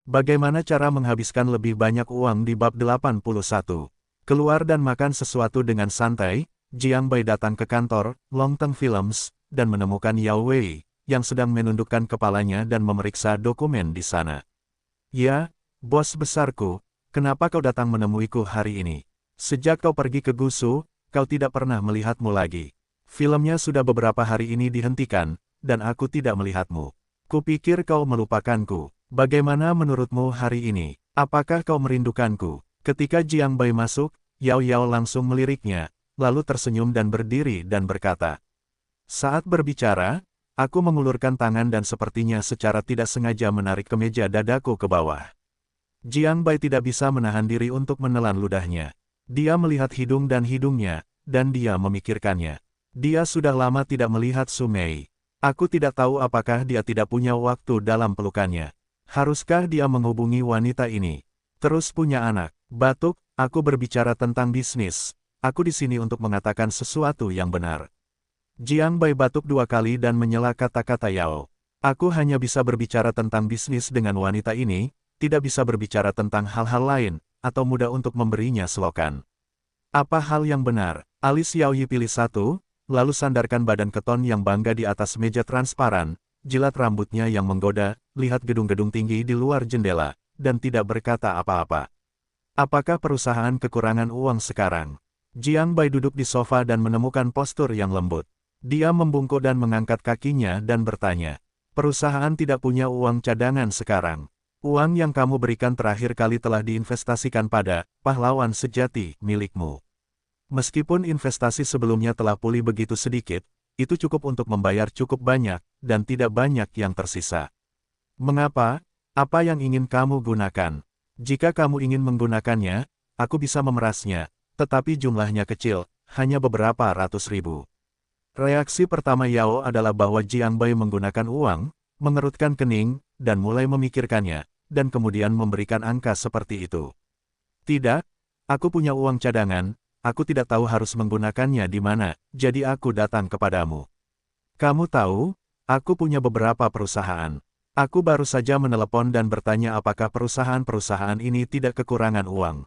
Bagaimana cara menghabiskan lebih banyak uang di bab 81? Keluar dan makan sesuatu dengan santai, Jiang Bai datang ke kantor Longteng Films dan menemukan Yao Wei yang sedang menundukkan kepalanya dan memeriksa dokumen di sana. "Ya, bos besarku, kenapa kau datang menemuiku hari ini? Sejak kau pergi ke Gusu, kau tidak pernah melihatmu lagi. Filmnya sudah beberapa hari ini dihentikan, dan aku tidak melihatmu. Kupikir kau melupakanku. Bagaimana menurutmu hari ini? Apakah kau merindukanku?" Ketika Jiang Bai masuk, Yao Yao langsung meliriknya, lalu tersenyum dan berdiri dan berkata, "Saat berbicara, aku mengulurkan tangan dan sepertinya secara tidak sengaja menarik kemeja dadaku ke bawah." Jiang Bai tidak bisa menahan diri untuk menelan ludahnya. Dia melihat hidung dan hidungnya, dan dia memikirkannya. Dia sudah lama tidak melihat Su Mei. Aku tidak tahu apakah dia tidak punya waktu dalam pelukannya. Haruskah dia menghubungi wanita ini? Terus punya anak. Batuk, aku berbicara tentang bisnis. Aku di sini untuk mengatakan sesuatu yang benar. Jiang Bai batuk 2 kali dan menyela kata-kata Yao. Aku hanya bisa berbicara tentang bisnis dengan wanita ini, tidak bisa berbicara tentang hal-hal lain, atau mudah untuk memberinya selokan. Apa hal yang benar? Alis Yao Yi pilih satu, lalu sandarkan badan keton yang bangga di atas meja transparan, jilat rambutnya yang menggoda, lihat gedung-gedung tinggi di luar jendela, dan tidak berkata apa-apa. Apakah perusahaan kekurangan uang sekarang? Jiang Bai duduk di sofa dan menemukan postur yang lembut. Dia membungkuk dan mengangkat kakinya dan bertanya, "Perusahaan tidak punya uang cadangan sekarang. Uang yang kamu berikan terakhir kali telah diinvestasikan pada pahlawan sejati milikmu. Meskipun investasi sebelumnya telah pulih begitu sedikit, itu cukup untuk membayar cukup banyak, dan tidak banyak yang tersisa. Mengapa? Apa yang ingin kamu gunakan? Jika kamu ingin menggunakannya, aku bisa memerasnya, tetapi jumlahnya kecil, hanya beberapa ratus ribu." Reaksi pertama Yao adalah bahwa Jiang Bai menggunakan uang, mengerutkan kening, dan mulai memikirkannya, dan kemudian memberikan angka seperti itu. "Tidak, aku punya uang cadangan, aku tidak tahu harus menggunakannya di mana, jadi aku datang kepadamu. Kamu tahu, aku punya beberapa perusahaan. Aku baru saja menelepon dan bertanya apakah perusahaan-perusahaan ini tidak kekurangan uang.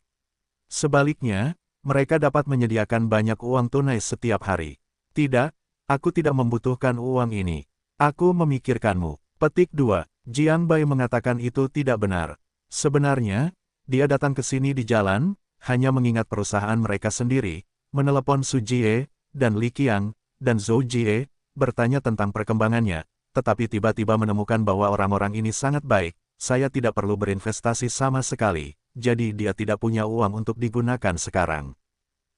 Sebaliknya, mereka dapat menyediakan banyak uang tunai setiap hari. Tidak, aku tidak membutuhkan uang ini. Aku memikirkanmu." Petik 2. Jiang Bai mengatakan itu tidak benar. Sebenarnya, dia datang ke sini di jalan, hanya mengingat perusahaan mereka sendiri, menelepon Su Jie, dan Li Qiang, dan Zhou Jie, bertanya tentang perkembangannya, tetapi tiba-tiba menemukan bahwa orang-orang ini sangat baik, saya tidak perlu berinvestasi sama sekali, jadi dia tidak punya uang untuk digunakan sekarang.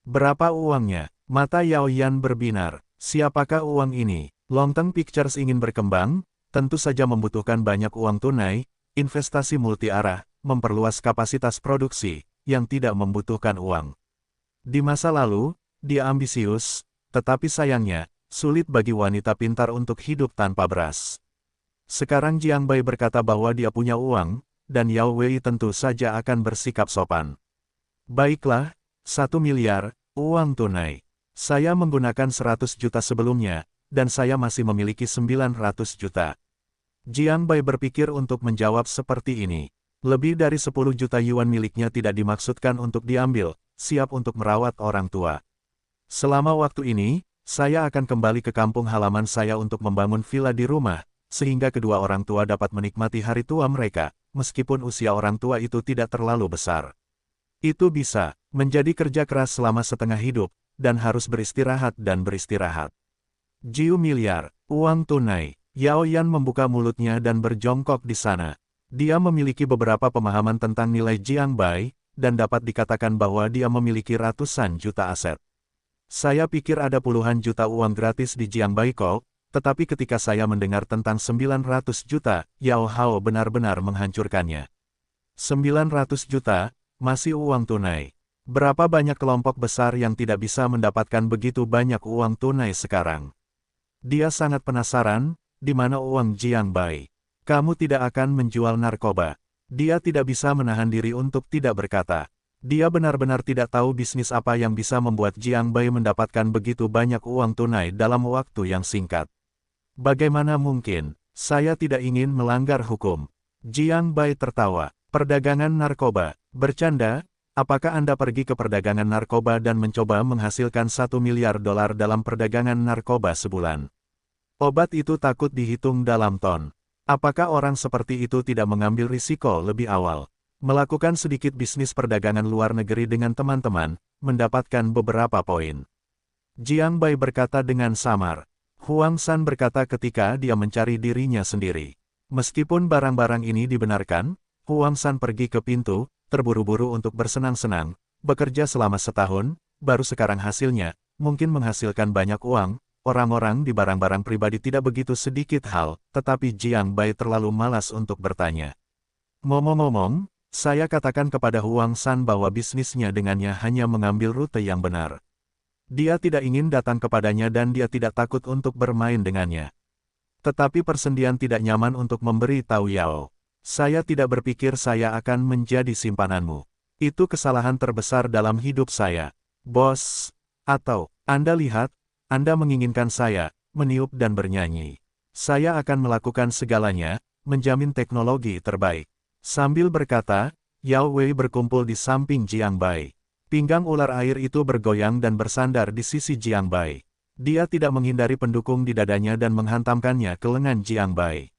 Berapa uangnya? Mata Yao Yan berbinar. Siapakah uang ini? Longteng Pictures ingin berkembang, tentu saja membutuhkan banyak uang tunai, investasi multi-arah, memperluas kapasitas produksi, yang tidak membutuhkan uang. Di masa lalu, dia ambisius, tetapi sayangnya, sulit bagi wanita pintar untuk hidup tanpa beras. Sekarang Jiang Bai berkata bahwa dia punya uang, dan Yao Wei tentu saja akan bersikap sopan. "Baiklah, 1 miliar, uang tunai. Saya menggunakan 100 juta sebelumnya, dan saya masih memiliki 900 juta. Jiang Bai berpikir untuk menjawab seperti ini. Lebih dari 10 juta yuan miliknya tidak dimaksudkan untuk diambil, siap untuk merawat orang tua. Selama waktu ini, saya akan kembali ke kampung halaman saya untuk membangun villa di rumah, sehingga kedua orang tua dapat menikmati hari tua mereka, meskipun usia orang tua itu tidak terlalu besar. Itu bisa menjadi kerja keras selama setengah hidup, dan harus beristirahat dan beristirahat. 10 miliar, uang tunai." Yao Yan membuka mulutnya dan berjongkok di sana. Dia memiliki beberapa pemahaman tentang nilai Jiang Bai, dan dapat dikatakan bahwa dia memiliki ratusan juta aset. "Saya pikir ada puluhan juta uang gratis di Jiang Bai Kok, tetapi ketika saya mendengar tentang 900 juta, Yao Hao benar-benar menghancurkannya. 900 juta, masih uang tunai. Berapa banyak kelompok besar yang tidak bisa mendapatkan begitu banyak uang tunai sekarang?" Dia sangat penasaran, di mana uang Jiang Bai. "Kamu tidak akan menjual narkoba." Dia tidak bisa menahan diri untuk tidak berkata. Dia benar-benar tidak tahu bisnis apa yang bisa membuat Jiang Bai mendapatkan begitu banyak uang tunai dalam waktu yang singkat. "Bagaimana mungkin? Saya tidak ingin melanggar hukum." Jiang Bai tertawa. Perdagangan narkoba. Bercanda, apakah Anda pergi ke perdagangan narkoba dan mencoba menghasilkan $1 miliar dalam perdagangan narkoba sebulan? Obat itu takut dihitung dalam ton. Apakah orang seperti itu tidak mengambil risiko lebih awal? Melakukan sedikit bisnis perdagangan luar negeri dengan teman-teman, mendapatkan beberapa poin. Jiang Bai berkata dengan samar. Huang San berkata ketika dia mencari dirinya sendiri. Meskipun barang-barang ini dibenarkan, Huang San pergi ke pintu, terburu-buru untuk bersenang-senang, bekerja selama setahun, baru sekarang hasilnya, mungkin menghasilkan banyak uang. Orang-orang di barang-barang pribadi tidak begitu sedikit hal, tetapi Jiang Bai terlalu malas untuk bertanya. Ngomong-ngomong, saya katakan kepada Huang San bahwa bisnisnya dengannya hanya mengambil rute yang benar. Dia tidak ingin datang kepadanya dan dia tidak takut untuk bermain dengannya. Tetapi persendian tidak nyaman untuk memberi tahu Yao. Saya tidak berpikir saya akan menjadi simpananmu. Itu kesalahan terbesar dalam hidup saya, bos. Atau, Anda lihat, Anda menginginkan saya, meniup dan bernyanyi. Saya akan melakukan segalanya, menjamin teknologi terbaik. Sambil berkata, Yao Wei berkumpul di samping Jiang Bai. Pinggang ular air itu bergoyang dan bersandar di sisi Jiang Bai. Dia tidak menghindari pendukung di dadanya dan menghantamkannya ke lengan Jiang Bai.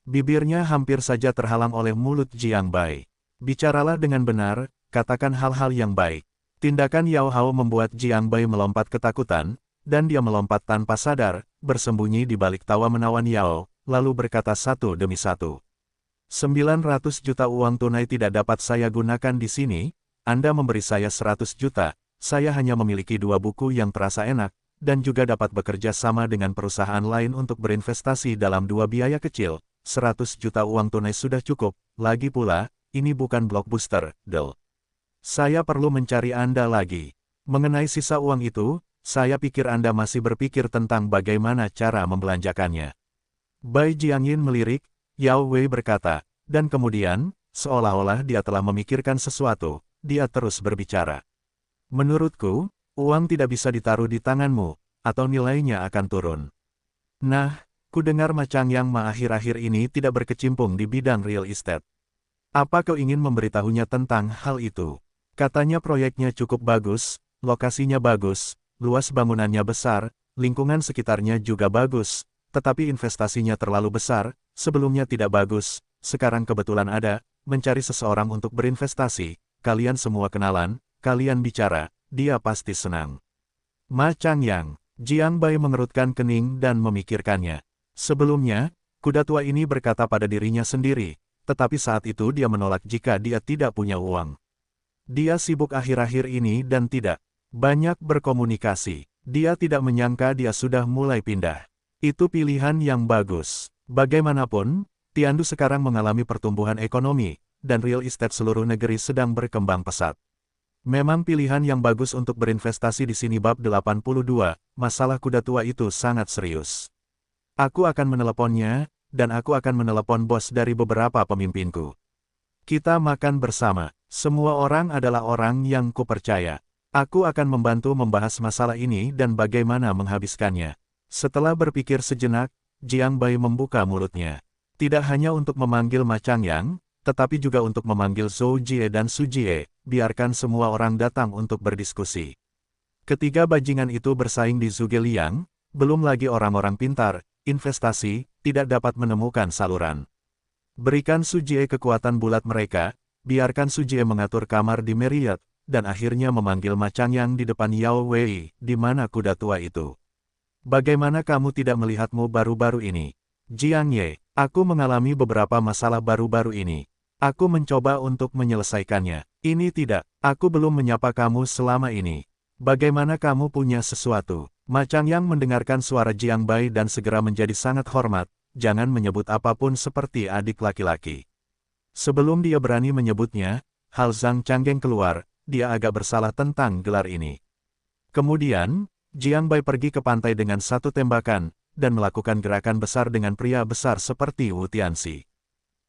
Bibirnya hampir saja terhalang oleh mulut Jiang Bai. Bicaralah dengan benar, katakan hal-hal yang baik. Tindakan Yao Hao membuat Jiang Bai melompat ketakutan, dan dia melompat tanpa sadar, bersembunyi di balik tawa menawan Yao, lalu berkata satu demi satu. 900 juta uang tunai tidak dapat saya gunakan di sini, Anda memberi saya 100 juta, saya hanya memiliki 2 buku yang terasa enak, dan juga dapat bekerja sama dengan perusahaan lain untuk berinvestasi dalam 2 biaya kecil. 100 juta uang tunai sudah cukup, lagi pula, ini bukan blockbuster, Del. Saya perlu mencari Anda lagi. Mengenai sisa uang itu, saya pikir Anda masih berpikir tentang bagaimana cara membelanjakannya. Bai Jiangyin melirik, Yao Wei berkata, dan kemudian, seolah-olah dia telah memikirkan sesuatu, dia terus berbicara. Menurutku, uang tidak bisa ditaruh di tanganmu, atau nilainya akan turun. Nah, ku dengar Ma Changyang Ma akhir-akhir ini tidak berkecimpung di bidang real estate. Apa kau ingin memberitahunya tentang hal itu? Katanya proyeknya cukup bagus, lokasinya bagus, luas bangunannya besar, lingkungan sekitarnya juga bagus, tetapi investasinya terlalu besar, sebelumnya tidak bagus, sekarang kebetulan ada, mencari seseorang untuk berinvestasi, kalian semua kenalan, kalian bicara, dia pasti senang. Ma Changyang, Jiang Bai mengerutkan kening dan memikirkannya. Sebelumnya, kuda tua ini berkata pada dirinya sendiri, tetapi saat itu dia menolak jika dia tidak punya uang. Dia sibuk akhir-akhir ini dan tidak banyak berkomunikasi. Dia tidak menyangka dia sudah mulai pindah. Itu pilihan yang bagus. Bagaimanapun, Tiandu sekarang mengalami pertumbuhan ekonomi, dan real estate seluruh negeri sedang berkembang pesat. Memang pilihan yang bagus untuk berinvestasi di sini. Bab 82, masalah kuda tua itu sangat serius. Aku akan meneleponnya, dan aku akan menelepon bos dari beberapa pemimpinku. Kita makan bersama. Semua orang adalah orang yang kupercaya. Aku akan membantu membahas masalah ini dan bagaimana menghabiskannya. Setelah berpikir sejenak, Jiang Bai membuka mulutnya. Tidak hanya untuk memanggil Ma Changyang, tetapi juga untuk memanggil Zhou Jie dan Su Jie, biarkan semua orang datang untuk berdiskusi. Ketiga bajingan itu bersaing di Zhuge-Liang, belum lagi orang-orang pintar, investasi, tidak dapat menemukan saluran. Berikan Su Jie kekuatan bulat mereka, biarkan Su Jie mengatur kamar di Marriott, dan akhirnya memanggil Ma Changyang di depan Yao Wei, di mana kuda tua itu. Bagaimana kamu tidak melihatmu baru-baru ini? Jiang Ye, aku mengalami beberapa masalah baru-baru ini. Aku mencoba untuk menyelesaikannya. Ini tidak, aku belum menyapa kamu selama ini. Bagaimana kamu punya sesuatu? Ma Changyang mendengarkan suara Jiang Bai dan segera menjadi sangat hormat, jangan menyebut apapun seperti adik laki-laki. Sebelum dia berani menyebutnya, Hal Zhang Changgeng keluar, dia agak bersalah tentang gelar ini. Kemudian, Jiang Bai pergi ke pantai dengan satu tembakan, dan melakukan gerakan besar dengan pria besar seperti Wu Tianxi.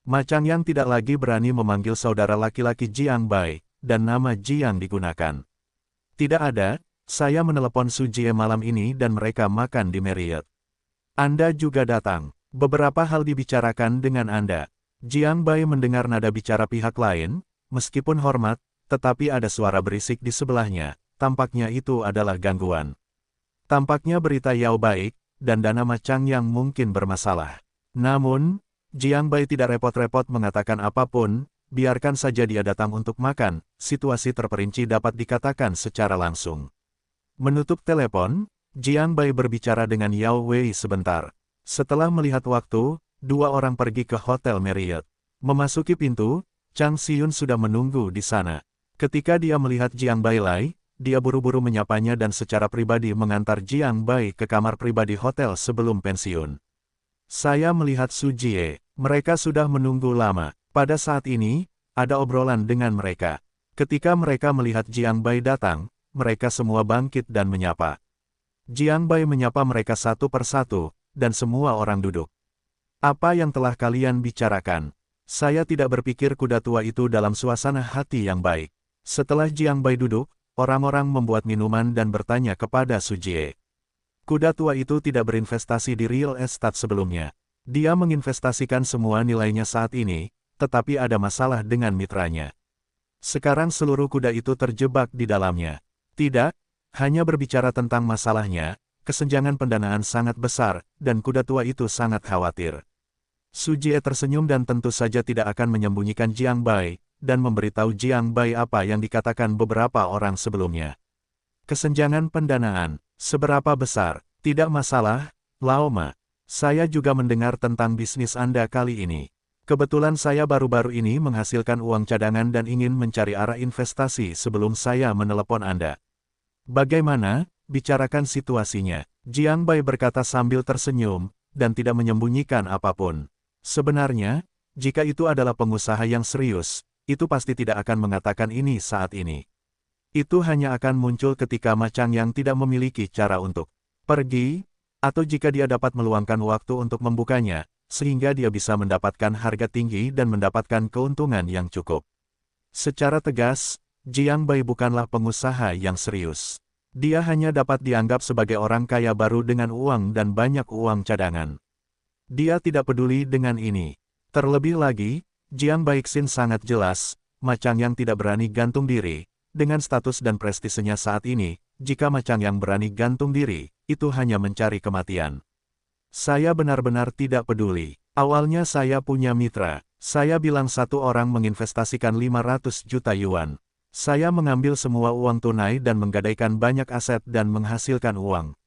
Ma Changyang tidak lagi berani memanggil saudara laki-laki Jiang Bai, dan nama Jiang digunakan. Tidak ada, saya menelepon Su Jie malam ini dan mereka makan di Marriott. Anda juga datang. Beberapa hal dibicarakan dengan Anda. Jiang Bai mendengar nada bicara pihak lain, meskipun hormat, tetapi ada suara berisik di sebelahnya, tampaknya itu adalah gangguan. Tampaknya berita Yao baik, dan dana Ma Changyang mungkin bermasalah. Namun, Jiang Bai tidak repot-repot mengatakan apapun, biarkan saja dia datang untuk makan, situasi terperinci dapat dikatakan secara langsung. Menutup telepon, Jiang Bai berbicara dengan Yao Wei sebentar. Setelah melihat waktu, dua orang pergi ke Hotel Marriott. Memasuki pintu, Chang Xiyun sudah menunggu di sana. Ketika dia melihat Jiang Bai Lai, dia buru-buru menyapanya dan secara pribadi mengantar Jiang Bai ke kamar pribadi hotel sebelum pensiun. Saya melihat Su Jie, mereka sudah menunggu lama. Pada saat ini, ada obrolan dengan mereka. Ketika mereka melihat Jiang Bai datang, mereka semua bangkit dan menyapa. Jiang Bai menyapa mereka satu persatu, dan semua orang duduk. Apa yang telah kalian bicarakan? Saya tidak berpikir kuda tua itu dalam suasana hati yang baik. Setelah Jiang Bai duduk, orang-orang membuat minuman dan bertanya kepada Su Jie. Kuda tua itu tidak berinvestasi di real estate sebelumnya. Dia menginvestasikan semua nilainya saat ini, tetapi ada masalah dengan mitranya. Sekarang seluruh kuda itu terjebak di dalamnya. Tidak, hanya berbicara tentang masalahnya, kesenjangan pendanaan sangat besar, dan kuda tua itu sangat khawatir. Su Jie tersenyum dan tentu saja tidak akan menyembunyikan Jiang Bai, dan memberitahu Jiang Bai apa yang dikatakan beberapa orang sebelumnya. Kesenjangan pendanaan, seberapa besar? Tidak masalah, Lao Ma. Saya juga mendengar tentang bisnis Anda kali ini. Kebetulan saya baru-baru ini menghasilkan uang cadangan dan ingin mencari arah investasi sebelum saya menelepon Anda. Bagaimana? Bicarakan situasinya. Jiang Bai berkata sambil tersenyum, dan tidak menyembunyikan apapun. Sebenarnya, jika itu adalah pengusaha yang serius, itu pasti tidak akan mengatakan ini saat ini. Itu hanya akan muncul ketika Ma Changyang tidak memiliki cara untuk pergi, atau jika dia dapat meluangkan waktu untuk membukanya, sehingga dia bisa mendapatkan harga tinggi dan mendapatkan keuntungan yang cukup. Secara tegas, Jiang Bai bukanlah pengusaha yang serius. Dia hanya dapat dianggap sebagai orang kaya baru dengan uang dan banyak uang cadangan. Dia tidak peduli dengan ini. Terlebih lagi, Jiang Baixin sangat jelas, Ma Changyang tidak berani gantung diri. Dengan status dan prestisenya saat ini, jika Ma Changyang berani gantung diri, itu hanya mencari kematian. Saya benar-benar tidak peduli. Awalnya saya punya mitra. Saya bilang satu orang menginvestasikan 500 juta yuan. Saya mengambil semua uang tunai dan menggadaikan banyak aset dan menghasilkan uang.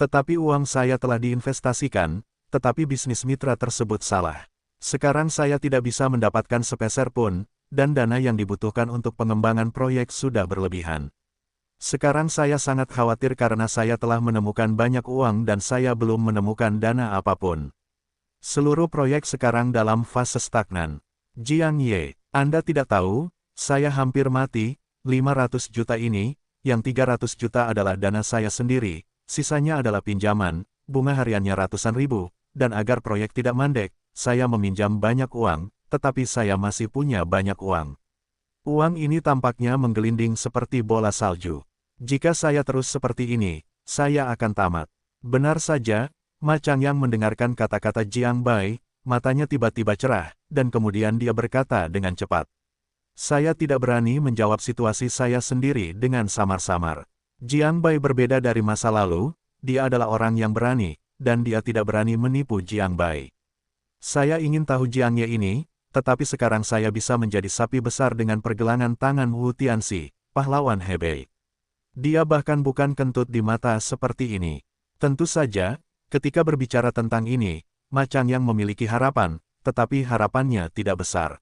Tetapi uang saya telah diinvestasikan, tetapi bisnis mitra tersebut salah. Sekarang saya tidak bisa mendapatkan sepeser pun, dan dana yang dibutuhkan untuk pengembangan proyek sudah berlebihan. Sekarang saya sangat khawatir karena saya telah menemukan banyak uang dan saya belum menemukan dana apapun. Seluruh proyek sekarang dalam fase stagnan. Jiang Ye, Anda tidak tahu? Saya hampir mati, 500 juta ini, yang 300 juta adalah dana saya sendiri, sisanya adalah pinjaman, bunga hariannya ratusan ribu, dan agar proyek tidak mandek, saya meminjam banyak uang, tetapi saya masih punya banyak uang. Uang ini tampaknya menggelinding seperti bola salju. Jika saya terus seperti ini, saya akan tamat. Benar saja, Ma Changyang mendengarkan kata-kata Jiang Bai, matanya tiba-tiba cerah, dan kemudian dia berkata dengan cepat. Saya tidak berani menjawab situasi saya sendiri dengan samar-samar. Jiang Bai berbeda dari masa lalu, dia adalah orang yang berani, dan dia tidak berani menipu Jiang Bai. Saya ingin tahu Jiang Ye ini, tetapi sekarang saya bisa menjadi sapi besar dengan pergelangan tangan Wu Tianxi, pahlawan Hebei. Dia bahkan bukan kentut di mata seperti ini. Tentu saja, ketika berbicara tentang ini, Ma Changyang memiliki harapan, tetapi harapannya tidak besar.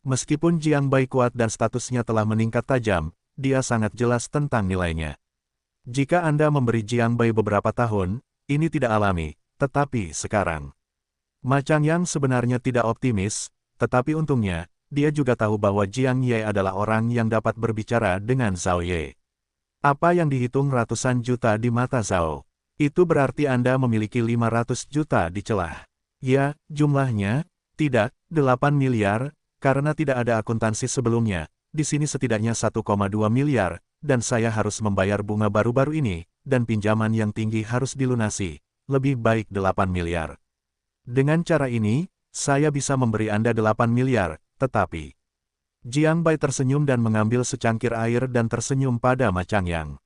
Meskipun Jiang Bai kuat dan statusnya telah meningkat tajam, dia sangat jelas tentang nilainya. Jika Anda memberi Jiang Bai beberapa tahun, ini tidak alami, tetapi sekarang. Ma Changyang sebenarnya tidak optimis, tetapi untungnya, dia juga tahu bahwa Jiang Ye adalah orang yang dapat berbicara dengan Zhao Ye. Apa yang dihitung ratusan juta di mata Zhao? Itu berarti Anda memiliki 500 juta di celah. Ya, jumlahnya, tidak, 8 miliar, karena tidak ada akuntansi sebelumnya, di sini setidaknya 1,2 miliar, dan saya harus membayar bunga baru-baru ini, dan pinjaman yang tinggi harus dilunasi, lebih baik 8 miliar. Dengan cara ini, saya bisa memberi Anda 8 miliar, tetapi... Jiang Bai tersenyum dan mengambil secangkir air dan tersenyum pada Ma Changyang.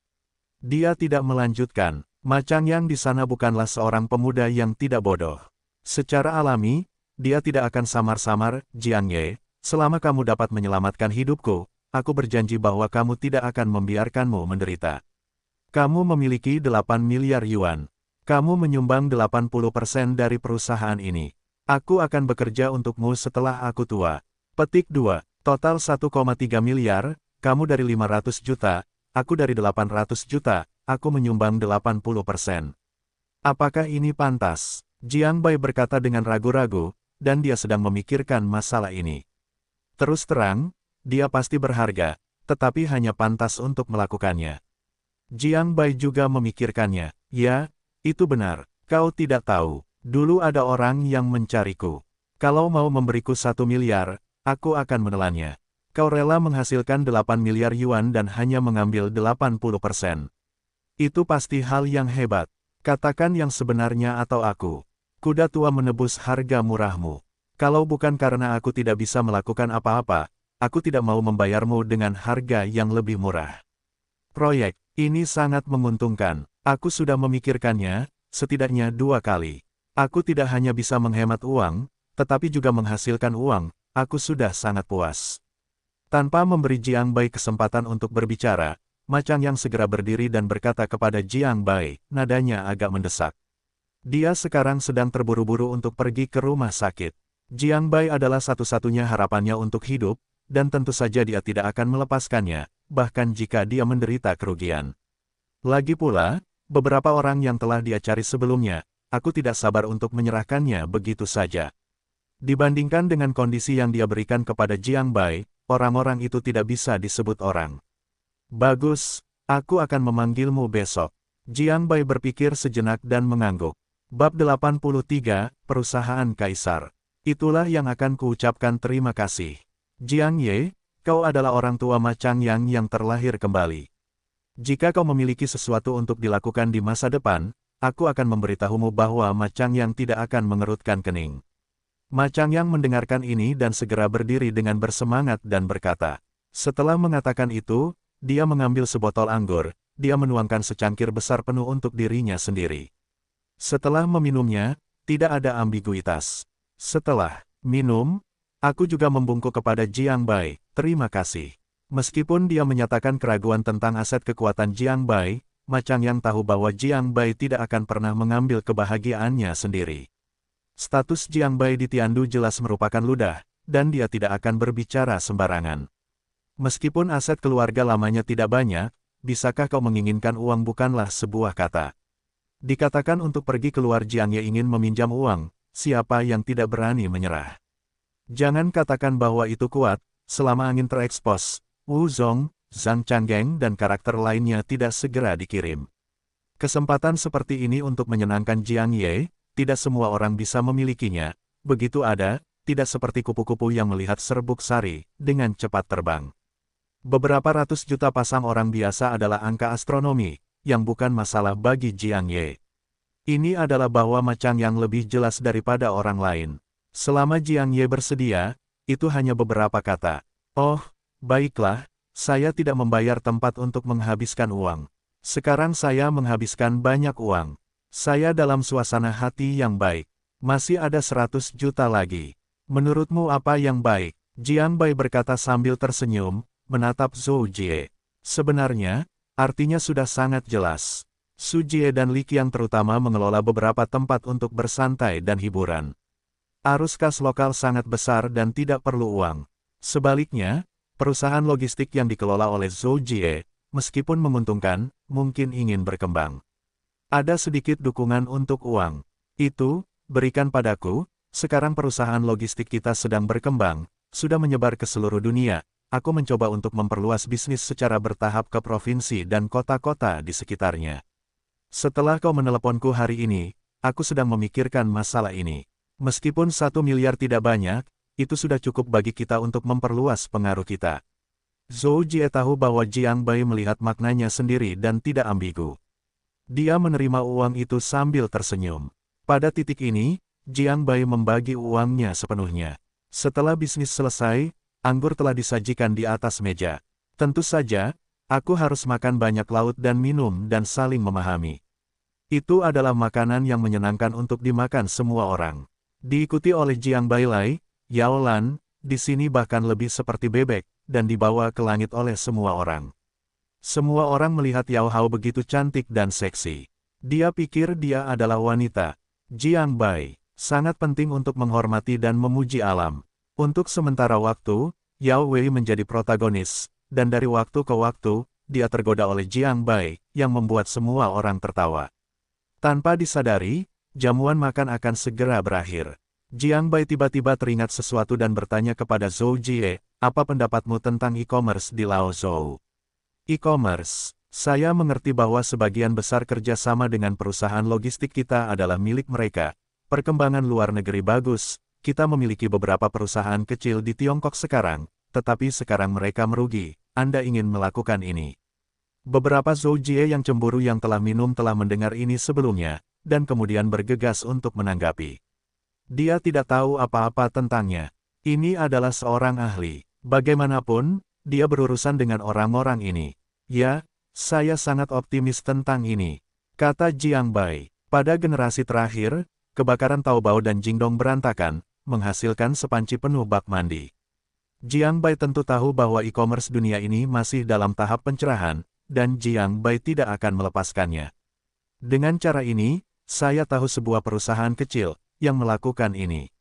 Dia tidak melanjutkan. Ma Changyang di sana bukanlah seorang pemuda yang tidak bodoh. Secara alami, dia tidak akan samar-samar. Jiang Ye, selama kamu dapat menyelamatkan hidupku, aku berjanji bahwa kamu tidak akan membiarkanmu menderita. Kamu memiliki 8 miliar yuan. Kamu menyumbang 80% dari perusahaan ini. Aku akan bekerja untukmu setelah aku tua. Petik 2. Total 1,3 miliar, kamu dari 500 juta, aku dari 800 juta, aku menyumbang 80%. Apakah ini pantas? Jiang Bai berkata dengan ragu-ragu, dan dia sedang memikirkan masalah ini. Terus terang, dia pasti berharga, tetapi hanya pantas untuk melakukannya. Jiang Bai juga memikirkannya. Ya, itu benar, kau tidak tahu. Dulu ada orang yang mencariku. Kalau mau memberiku 1 miliar, aku akan menelannya. Kau rela menghasilkan 8 miliar yuan dan hanya mengambil 80%. Itu pasti hal yang hebat. Katakan yang sebenarnya atau aku. Kuda tua menebus harga murahmu. Kalau bukan karena aku tidak bisa melakukan apa-apa, aku tidak mau membayarmu dengan harga yang lebih murah. Proyek ini sangat menguntungkan. Aku sudah memikirkannya, setidaknya 2 kali. Aku tidak hanya bisa menghemat uang, tetapi juga menghasilkan uang. Aku sudah sangat puas. Tanpa memberi Jiang Bai kesempatan untuk berbicara, Ma Changyang segera berdiri dan berkata kepada Jiang Bai, nadanya agak mendesak. Dia sekarang sedang terburu-buru untuk pergi ke rumah sakit. Jiang Bai adalah satu-satunya harapannya untuk hidup, dan tentu saja dia tidak akan melepaskannya, bahkan jika dia menderita kerugian. Lagi pula, beberapa orang yang telah dia cari sebelumnya, aku tidak sabar untuk menyerahkannya begitu saja. Dibandingkan dengan kondisi yang dia berikan kepada Jiang Bai, orang-orang itu tidak bisa disebut orang. Bagus, aku akan memanggilmu besok. Jiang Bai berpikir sejenak dan mengangguk. Bab 83, Perusahaan Kaisar. Itulah yang akan kuucapkan terima kasih. Jiang Ye, kau adalah orang tua Ma Changyang yang terlahir kembali. Jika kau memiliki sesuatu untuk dilakukan di masa depan, aku akan memberitahumu bahwa Ma Changyang tidak akan mengerutkan kening. Ma Changyang mendengarkan ini dan segera berdiri dengan bersemangat dan berkata. Setelah mengatakan itu, dia mengambil sebotol anggur, dia menuangkan secangkir besar penuh untuk dirinya sendiri. Setelah meminumnya, tidak ada ambiguitas. Setelah minum, aku juga membungkuk kepada Jiang Bai, terima kasih. Meskipun dia menyatakan keraguan tentang aset kekuatan Jiang Bai, Ma Changyang tahu bahwa Jiang Bai tidak akan pernah mengambil kebahagiaannya sendiri. Status Jiang Bai di Tiandu jelas merupakan ludah, dan dia tidak akan berbicara sembarangan. Meskipun aset keluarga lamanya tidak banyak, bisakah kau menginginkan uang bukanlah sebuah kata. Dikatakan untuk pergi keluar Jiang Ye ingin meminjam uang, siapa yang tidak berani menyerah. Jangan katakan bahwa itu kuat, selama angin terekspos, Wu Zong, Zhang Changgeng dan karakter lainnya tidak segera dikirim. Kesempatan seperti ini untuk menyenangkan Jiang Ye, tidak semua orang bisa memilikinya, begitu ada, tidak seperti kupu-kupu yang melihat serbuk sari, dengan cepat terbang. Beberapa ratus juta pasang orang biasa adalah angka astronomi, yang bukan masalah bagi Jiang Ye. Ini adalah bahwa Ma Changyang lebih jelas daripada orang lain. Selama Jiang Ye bersedia, itu hanya beberapa kata. Oh, baiklah, saya tidak membayar tempat untuk menghabiskan uang. Sekarang saya menghabiskan banyak uang. Saya dalam suasana hati yang baik. Masih ada 100 juta lagi. Menurutmu apa yang baik? Jiang Bai berkata sambil tersenyum, menatap Zhou Jie. Sebenarnya, artinya sudah sangat jelas. Su Jie dan Li Qiang terutama mengelola beberapa tempat untuk bersantai dan hiburan. Arus kas lokal sangat besar dan tidak perlu uang. Sebaliknya, perusahaan logistik yang dikelola oleh Zhou Jie, meskipun menguntungkan, mungkin ingin berkembang. Ada sedikit dukungan untuk uang. Itu, berikan padaku, sekarang perusahaan logistik kita sedang berkembang, sudah menyebar ke seluruh dunia. Aku mencoba untuk memperluas bisnis secara bertahap ke provinsi dan kota-kota di sekitarnya. Setelah kau meneleponku hari ini, aku sedang memikirkan masalah ini. Meskipun 1 miliar tidak banyak, itu sudah cukup bagi kita untuk memperluas pengaruh kita. Zhou Jie tahu bahwa Jiang Bai melihat maknanya sendiri dan tidak ambigu. Dia menerima uang itu sambil tersenyum. Pada titik ini, Jiang Bai membagi uangnya sepenuhnya. Setelah bisnis selesai, anggur telah disajikan di atas meja. Tentu saja, aku harus makan banyak laut dan minum dan saling memahami. Itu adalah makanan yang menyenangkan untuk dimakan semua orang. Diikuti oleh Jiang Bailai, Yao Lan, di sini bahkan lebih seperti bebek, dan dibawa ke langit oleh semua orang. Semua orang melihat Yao Hao begitu cantik dan seksi. Dia pikir dia adalah wanita. Jiang Bai, sangat penting untuk menghormati dan memuji alam. Untuk sementara waktu, Yao Wei menjadi protagonis, dan dari waktu ke waktu, dia tergoda oleh Jiang Bai, yang membuat semua orang tertawa. Tanpa disadari, jamuan makan akan segera berakhir. Jiang Bai tiba-tiba teringat sesuatu dan bertanya kepada Zhou Jie, apa pendapatmu tentang e-commerce di Laozhou? E-commerce, saya mengerti bahwa sebagian besar kerjasama dengan perusahaan logistik kita adalah milik mereka. Perkembangan luar negeri bagus, kita memiliki beberapa perusahaan kecil di Tiongkok sekarang, tetapi sekarang mereka merugi, Anda ingin melakukan ini. Beberapa Zhou Jie yang cemburu yang telah minum telah mendengar ini sebelumnya, dan kemudian bergegas untuk menanggapi. Dia tidak tahu apa-apa tentangnya. Ini adalah seorang ahli. Bagaimanapun, dia berurusan dengan orang-orang ini. Ya, saya sangat optimis tentang ini, kata Jiang Bai. Pada generasi terakhir, kebakaran Taobao dan Jingdong berantakan, menghasilkan sepanci penuh bak mandi. Jiang Bai tentu tahu bahwa e-commerce dunia ini masih dalam tahap pencerahan, dan Jiang Bai tidak akan melepaskannya. Dengan cara ini, saya tahu sebuah perusahaan kecil yang melakukan ini.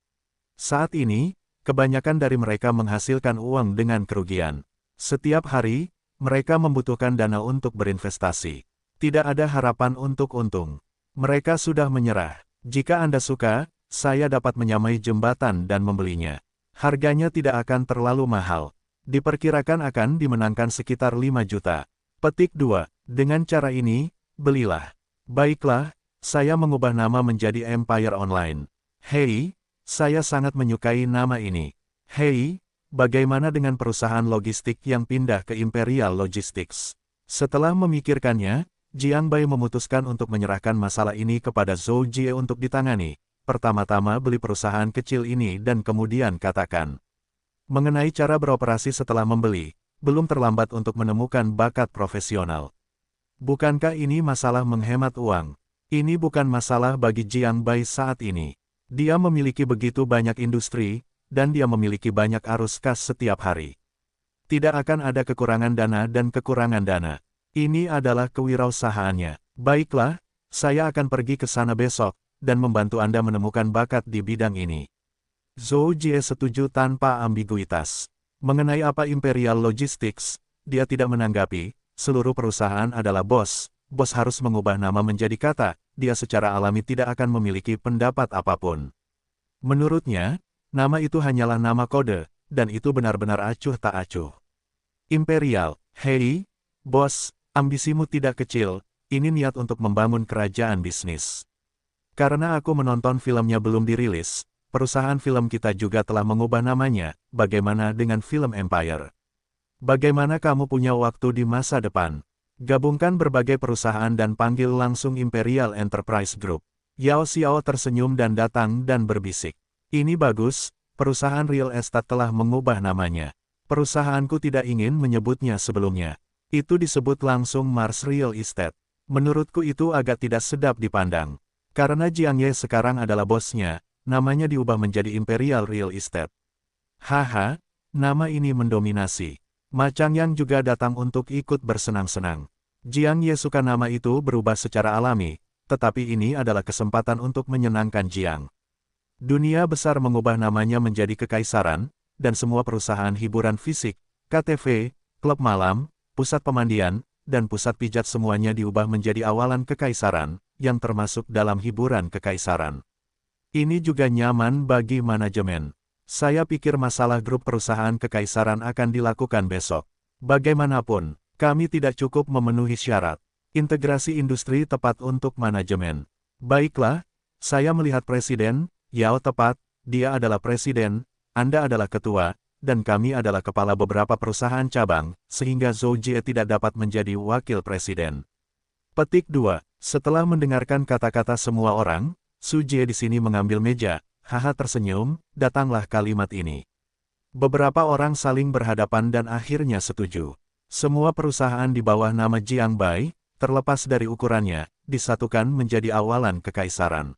Saat ini, kebanyakan dari mereka menghasilkan uang dengan kerugian. Setiap hari, mereka membutuhkan dana untuk berinvestasi. Tidak ada harapan untuk untung. Mereka sudah menyerah. Jika Anda suka, saya dapat menyamai jembatan dan membelinya. Harganya tidak akan terlalu mahal. Diperkirakan akan dimenangkan sekitar 5 juta. Petik 2. Dengan cara ini, belilah. Baiklah, saya mengubah nama menjadi Empire Online. Hei, saya sangat menyukai nama ini. Hei, bagaimana dengan perusahaan logistik yang pindah ke Imperial Logistics? Setelah memikirkannya, Jiang Bai memutuskan untuk menyerahkan masalah ini kepada Zhou Jie untuk ditangani. Pertama-tama beli perusahaan kecil ini dan kemudian katakan. Mengenai cara beroperasi setelah membeli, belum terlambat untuk menemukan bakat profesional. Bukankah ini masalah menghemat uang? Ini bukan masalah bagi Jiang Bai saat ini. Dia memiliki begitu banyak industri, dan dia memiliki banyak arus kas setiap hari. Tidak akan ada kekurangan dana dan kekurangan dana. Ini adalah kewirausahaannya. Baiklah, saya akan pergi ke sana besok, dan membantu Anda menemukan bakat di bidang ini. Zhou Jie setuju tanpa ambiguitas. Mengenai apa Imperial Logistics, dia tidak menanggapi, seluruh perusahaan adalah bos. Bos harus mengubah nama menjadi kata, dia secara alami tidak akan memiliki pendapat apapun. Menurutnya, nama itu hanyalah nama kode, dan itu benar-benar acuh tak acuh. Imperial, hei, bos, ambisimu tidak kecil, ini niat untuk membangun kerajaan bisnis. Karena aku menonton filmnya belum dirilis, perusahaan film kita juga telah mengubah namanya, bagaimana dengan film Empire? Bagaimana kamu punya waktu di masa depan? Gabungkan berbagai perusahaan dan panggil langsung Imperial Enterprise Group. Yao Xiao tersenyum dan datang dan berbisik. Ini bagus, perusahaan real estate telah mengubah namanya. Perusahaanku tidak ingin menyebutnya sebelumnya. Itu disebut langsung Mars Real Estate. Menurutku itu agak tidak sedap dipandang. Karena Jiang Ye sekarang adalah bosnya, namanya diubah menjadi Imperial Real Estate. Haha, nama ini mendominasi. Ma Changyang juga datang untuk ikut bersenang-senang. Jiang Ye suka nama itu berubah secara alami, tetapi ini adalah kesempatan untuk menyenangkan Jiang. Dunia besar mengubah namanya menjadi kekaisaran, dan semua perusahaan hiburan fisik, KTV, klub malam, pusat pemandian, dan pusat pijat semuanya diubah menjadi awalan kekaisaran, yang termasuk dalam hiburan kekaisaran. Ini juga nyaman bagi manajemen. Saya pikir masalah grup perusahaan kekaisaran akan dilakukan besok. Bagaimanapun, kami tidak cukup memenuhi syarat. Integrasi industri tepat untuk manajemen. Baiklah, saya melihat Presiden, Yao tepat, dia adalah Presiden, Anda adalah Ketua, dan kami adalah kepala beberapa perusahaan cabang, sehingga Zhou Jie tidak dapat menjadi Wakil Presiden. Petik 2. Setelah mendengarkan kata-kata semua orang, Su Jie di sini mengambil meja, haha tersenyum, datanglah kalimat ini. Beberapa orang saling berhadapan dan akhirnya setuju. Semua perusahaan di bawah nama Jiang Bai, terlepas dari ukurannya, disatukan menjadi awalan kekaisaran.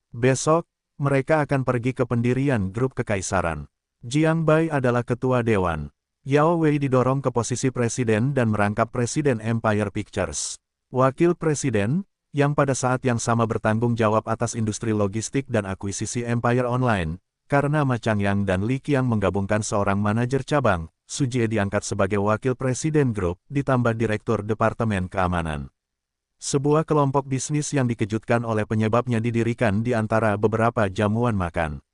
Besok, mereka akan pergi ke pendirian grup kekaisaran. Jiang Bai adalah ketua dewan. Yao Wei didorong ke posisi presiden dan merangkap presiden Empire Pictures. Wakil presiden, yang pada saat yang sama bertanggung jawab atas industri logistik dan akuisisi Empire Online, karena Ma Changyang dan Li Qiang menggabungkan seorang manajer cabang, Su Jie diangkat sebagai wakil presiden grup, ditambah direktur departemen keamanan. Sebuah kelompok bisnis yang dikejutkan oleh penyebabnya didirikan di antara beberapa jamuan makan.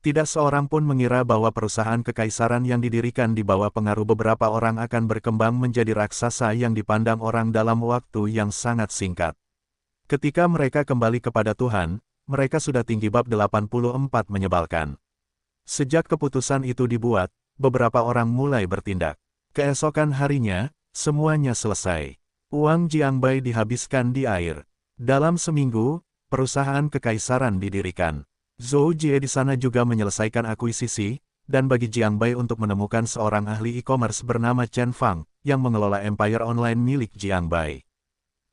Tidak seorang pun mengira bahwa perusahaan kekaisaran yang didirikan di bawah pengaruh beberapa orang akan berkembang menjadi raksasa yang dipandang orang dalam waktu yang sangat singkat. Ketika mereka kembali kepada Tuhan, mereka sudah tinggi bab 84 menyebalkan. Sejak keputusan itu dibuat, beberapa orang mulai bertindak. Keesokan harinya, semuanya selesai. Uang Jiang Bai dihabiskan di air. Dalam seminggu, perusahaan kekaisaran didirikan. Zhou Jie di sana juga menyelesaikan akuisisi, dan bagi Jiang Bai untuk menemukan seorang ahli e-commerce bernama Chen Fang, yang mengelola Empire Online milik Jiang Bai.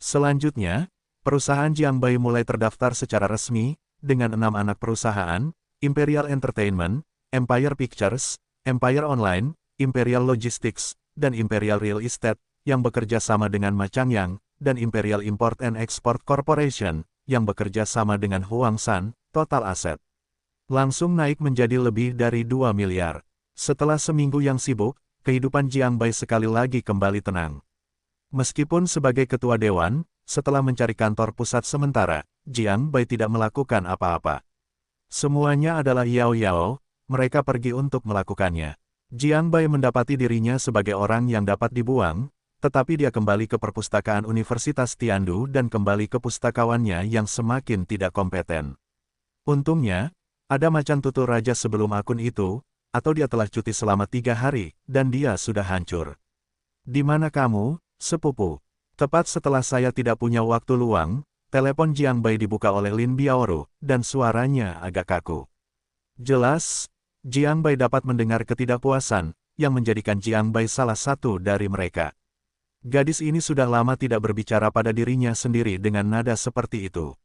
Selanjutnya, perusahaan Jiang Bai mulai terdaftar secara resmi, dengan 6 anak perusahaan, Imperial Entertainment, Empire Pictures, Empire Online, Imperial Logistics, dan Imperial Real Estate, yang bekerja sama dengan Ma Changyang, dan Imperial Import and Export Corporation, yang bekerja sama dengan Huang San. Total aset langsung naik menjadi lebih dari 2 miliar. Setelah seminggu yang sibuk, kehidupan Jiang Bai sekali lagi kembali tenang. Meskipun sebagai ketua dewan, setelah mencari kantor pusat sementara, Jiang Bai tidak melakukan apa-apa. Semuanya adalah Yao, mereka pergi untuk melakukannya. Jiang Bai mendapati dirinya sebagai orang yang dapat dibuang, tetapi dia kembali ke perpustakaan Universitas Tiandu dan kembali ke pustakawannya yang semakin tidak kompeten. Untungnya, ada macan tutul raja sebelum akun itu, atau dia telah cuti selama 3 hari, dan dia sudah hancur. Di mana kamu, sepupu? Tepat setelah saya tidak punya waktu luang, telepon Jiang Bai dibuka oleh Lin Biaoru, dan suaranya agak kaku. Jelas, Jiang Bai dapat mendengar ketidakpuasan, yang menjadikan Jiang Bai salah satu dari mereka. Gadis ini sudah lama tidak berbicara pada dirinya sendiri dengan nada seperti itu.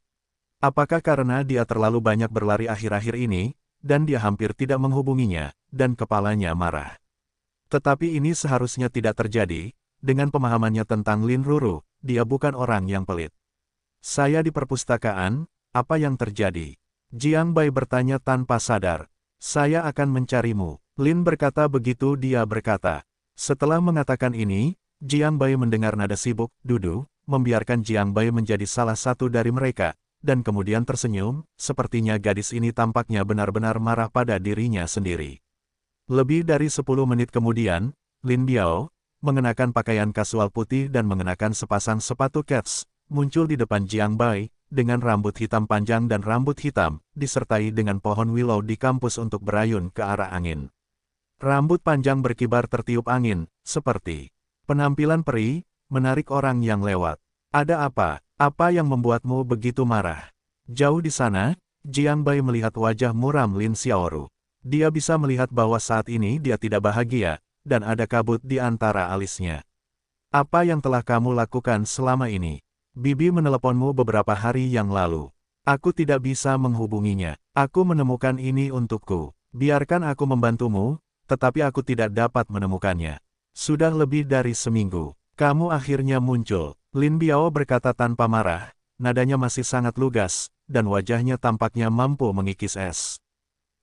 Apakah karena dia terlalu banyak berlari akhir-akhir ini, dan dia hampir tidak menghubunginya, dan kepalanya marah. Tetapi ini seharusnya tidak terjadi, dengan pemahamannya tentang Lin Ruru, dia bukan orang yang pelit. Saya di perpustakaan, apa yang terjadi? Jiang Bai bertanya tanpa sadar. Saya akan mencarimu. Lin berkata begitu dia berkata. Setelah mengatakan ini, Jiang Bai mendengar nada sibuk, dudu, membiarkan Jiang Bai menjadi salah satu dari mereka, dan kemudian tersenyum, sepertinya gadis ini tampaknya benar-benar marah pada dirinya sendiri. Lebih dari 10 menit kemudian, Lin Biao, mengenakan pakaian kasual putih dan mengenakan sepasang sepatu kets, muncul di depan Jiang Bai, dengan rambut hitam panjang dan rambut hitam, disertai dengan pohon willow di kampus untuk berayun ke arah angin. Rambut panjang berkibar tertiup angin, seperti penampilan peri, menarik orang yang lewat. Ada apa? Apa yang membuatmu begitu marah? Jauh di sana, Jiang Bai melihat wajah muram Lin Xiaoru. Dia bisa melihat bahwa saat ini dia tidak bahagia, dan ada kabut di antara alisnya. Apa yang telah kamu lakukan selama ini? Bibi meneleponmu beberapa hari yang lalu. Aku tidak bisa menghubunginya. Aku menemukan ini untukku. Biarkan aku membantumu, tetapi aku tidak dapat menemukannya. Sudah lebih dari seminggu. Kamu akhirnya muncul. Lin Biao berkata tanpa marah, nadanya masih sangat lugas, dan wajahnya tampaknya mampu mengikis es.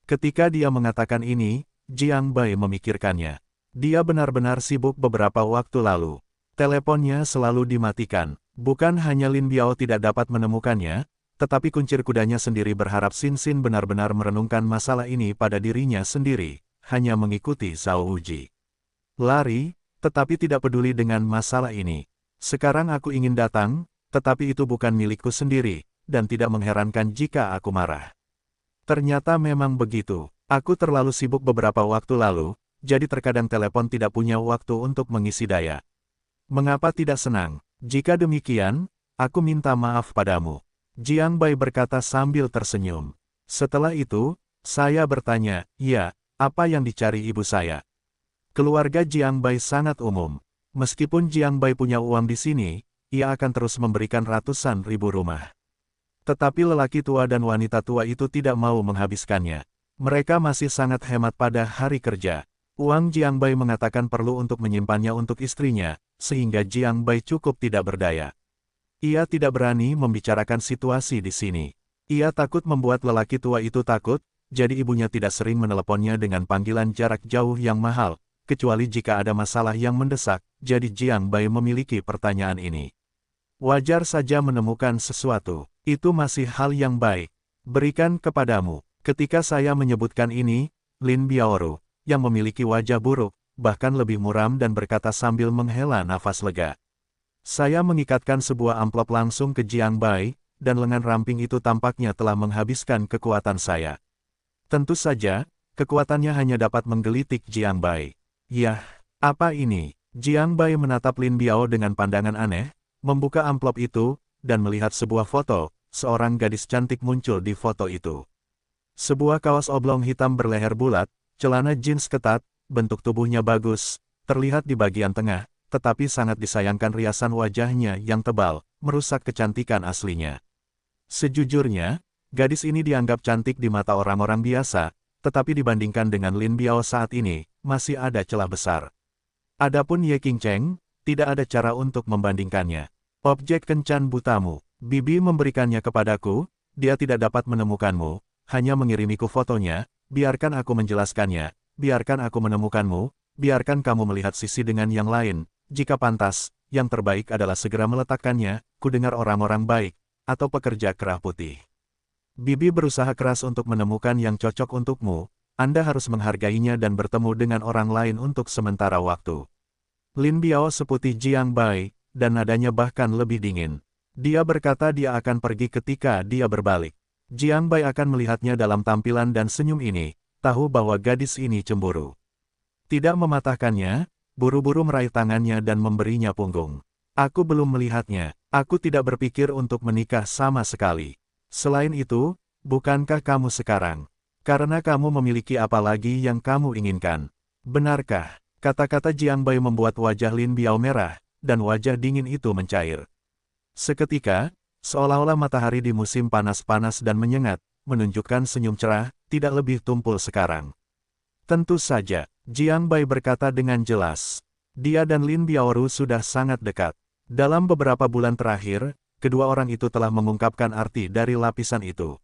Ketika dia mengatakan ini, Jiang Bai memikirkannya. Dia benar-benar sibuk beberapa waktu lalu. Teleponnya selalu dimatikan. Bukan hanya Lin Biao tidak dapat menemukannya, tetapi kuncir kudanya sendiri berharap Xin Xin benar-benar merenungkan masalah ini pada dirinya sendiri, hanya mengikuti Zhao Wuji. Lari, tetapi tidak peduli dengan masalah ini. Sekarang aku ingin datang, tetapi itu bukan milikku sendiri, dan tidak mengherankan jika aku marah. Ternyata memang begitu. Aku terlalu sibuk beberapa waktu lalu, jadi terkadang telepon tidak punya waktu untuk mengisi daya. Mengapa tidak senang? Jika demikian, aku minta maaf padamu. Jiang Bai berkata sambil tersenyum. Setelah itu, saya bertanya, ya, apa yang dicari ibu saya? Keluarga Jiang Bai sangat umum. Meskipun Jiang Bai punya uang di sini, ia akan terus memberikan ratusan ribu rumah. Tetapi lelaki tua dan wanita tua itu tidak mau menghabiskannya. Mereka masih sangat hemat pada hari kerja. Uang Jiang Bai mengatakan perlu untuk menyimpannya untuk istrinya, sehingga Jiang Bai cukup tidak berdaya. Ia tidak berani membicarakan situasi di sini. Ia takut membuat lelaki tua itu takut, jadi ibunya tidak sering meneleponnya dengan panggilan jarak jauh yang mahal, kecuali jika ada masalah yang mendesak, jadi Jiang Bai memiliki pertanyaan ini. Wajar saja menemukan sesuatu. Itu masih hal yang baik. Berikan kepadamu. Ketika saya menyebutkan ini, Lin Biaoru, yang memiliki wajah buruk, bahkan lebih muram dan berkata sambil menghela nafas lega. Saya mengikatkan sebuah amplop langsung ke Jiang Bai, dan lengan ramping itu tampaknya telah menghabiskan kekuatan saya. Tentu saja, kekuatannya hanya dapat menggelitik Jiang Bai. Yah, apa ini? Jiang Bai menatap Lin Biao dengan pandangan aneh, membuka amplop itu, dan melihat sebuah foto, seorang gadis cantik muncul di foto itu. Sebuah kaos oblong hitam berleher bulat, celana jeans ketat, bentuk tubuhnya bagus, terlihat di bagian tengah, tetapi sangat disayangkan riasan wajahnya yang tebal, merusak kecantikan aslinya. Sejujurnya, gadis ini dianggap cantik di mata orang-orang biasa, tetapi dibandingkan dengan Lin Biao saat ini, masih ada celah besar. Adapun Ye Qingcheng, tidak ada cara untuk membandingkannya. Objek kencan butamu, Bibi memberikannya kepadaku, dia tidak dapat menemukanmu, hanya mengirimiku fotonya, biarkan aku menjelaskannya, biarkan aku menemukanmu, biarkan kamu melihat sisi dengan yang lain, jika pantas, yang terbaik adalah segera meletakkannya, ku dengar orang-orang baik, atau pekerja kerah putih. Bibi berusaha keras untuk menemukan yang cocok untukmu, Anda harus menghargainya dan bertemu dengan orang lain untuk sementara waktu. Lin Biao seputih Jiang Bai, dan nadanya bahkan lebih dingin. Dia berkata dia akan pergi ketika dia berbalik. Jiang Bai akan melihatnya dalam tampilan dan senyum ini, tahu bahwa gadis ini cemburu. Tidak mematahkannya, buru-buru meraih tangannya dan memberinya punggung. Aku belum melihatnya, aku tidak berpikir untuk menikah sama sekali. Selain itu, bukankah kamu sekarang? Karena kamu memiliki apa lagi yang kamu inginkan? Benarkah? Kata-kata Jiang Bai membuat wajah Lin Biao merah, dan wajah dingin itu mencair. Seketika, seolah-olah matahari di musim panas-panas dan menyengat, menunjukkan senyum cerah, tidak lebih tumpul sekarang. Tentu saja, Jiang Bai berkata dengan jelas. Dia dan Lin Biaoru sudah sangat dekat. Dalam beberapa bulan terakhir, kedua orang itu telah mengungkapkan arti dari lapisan itu.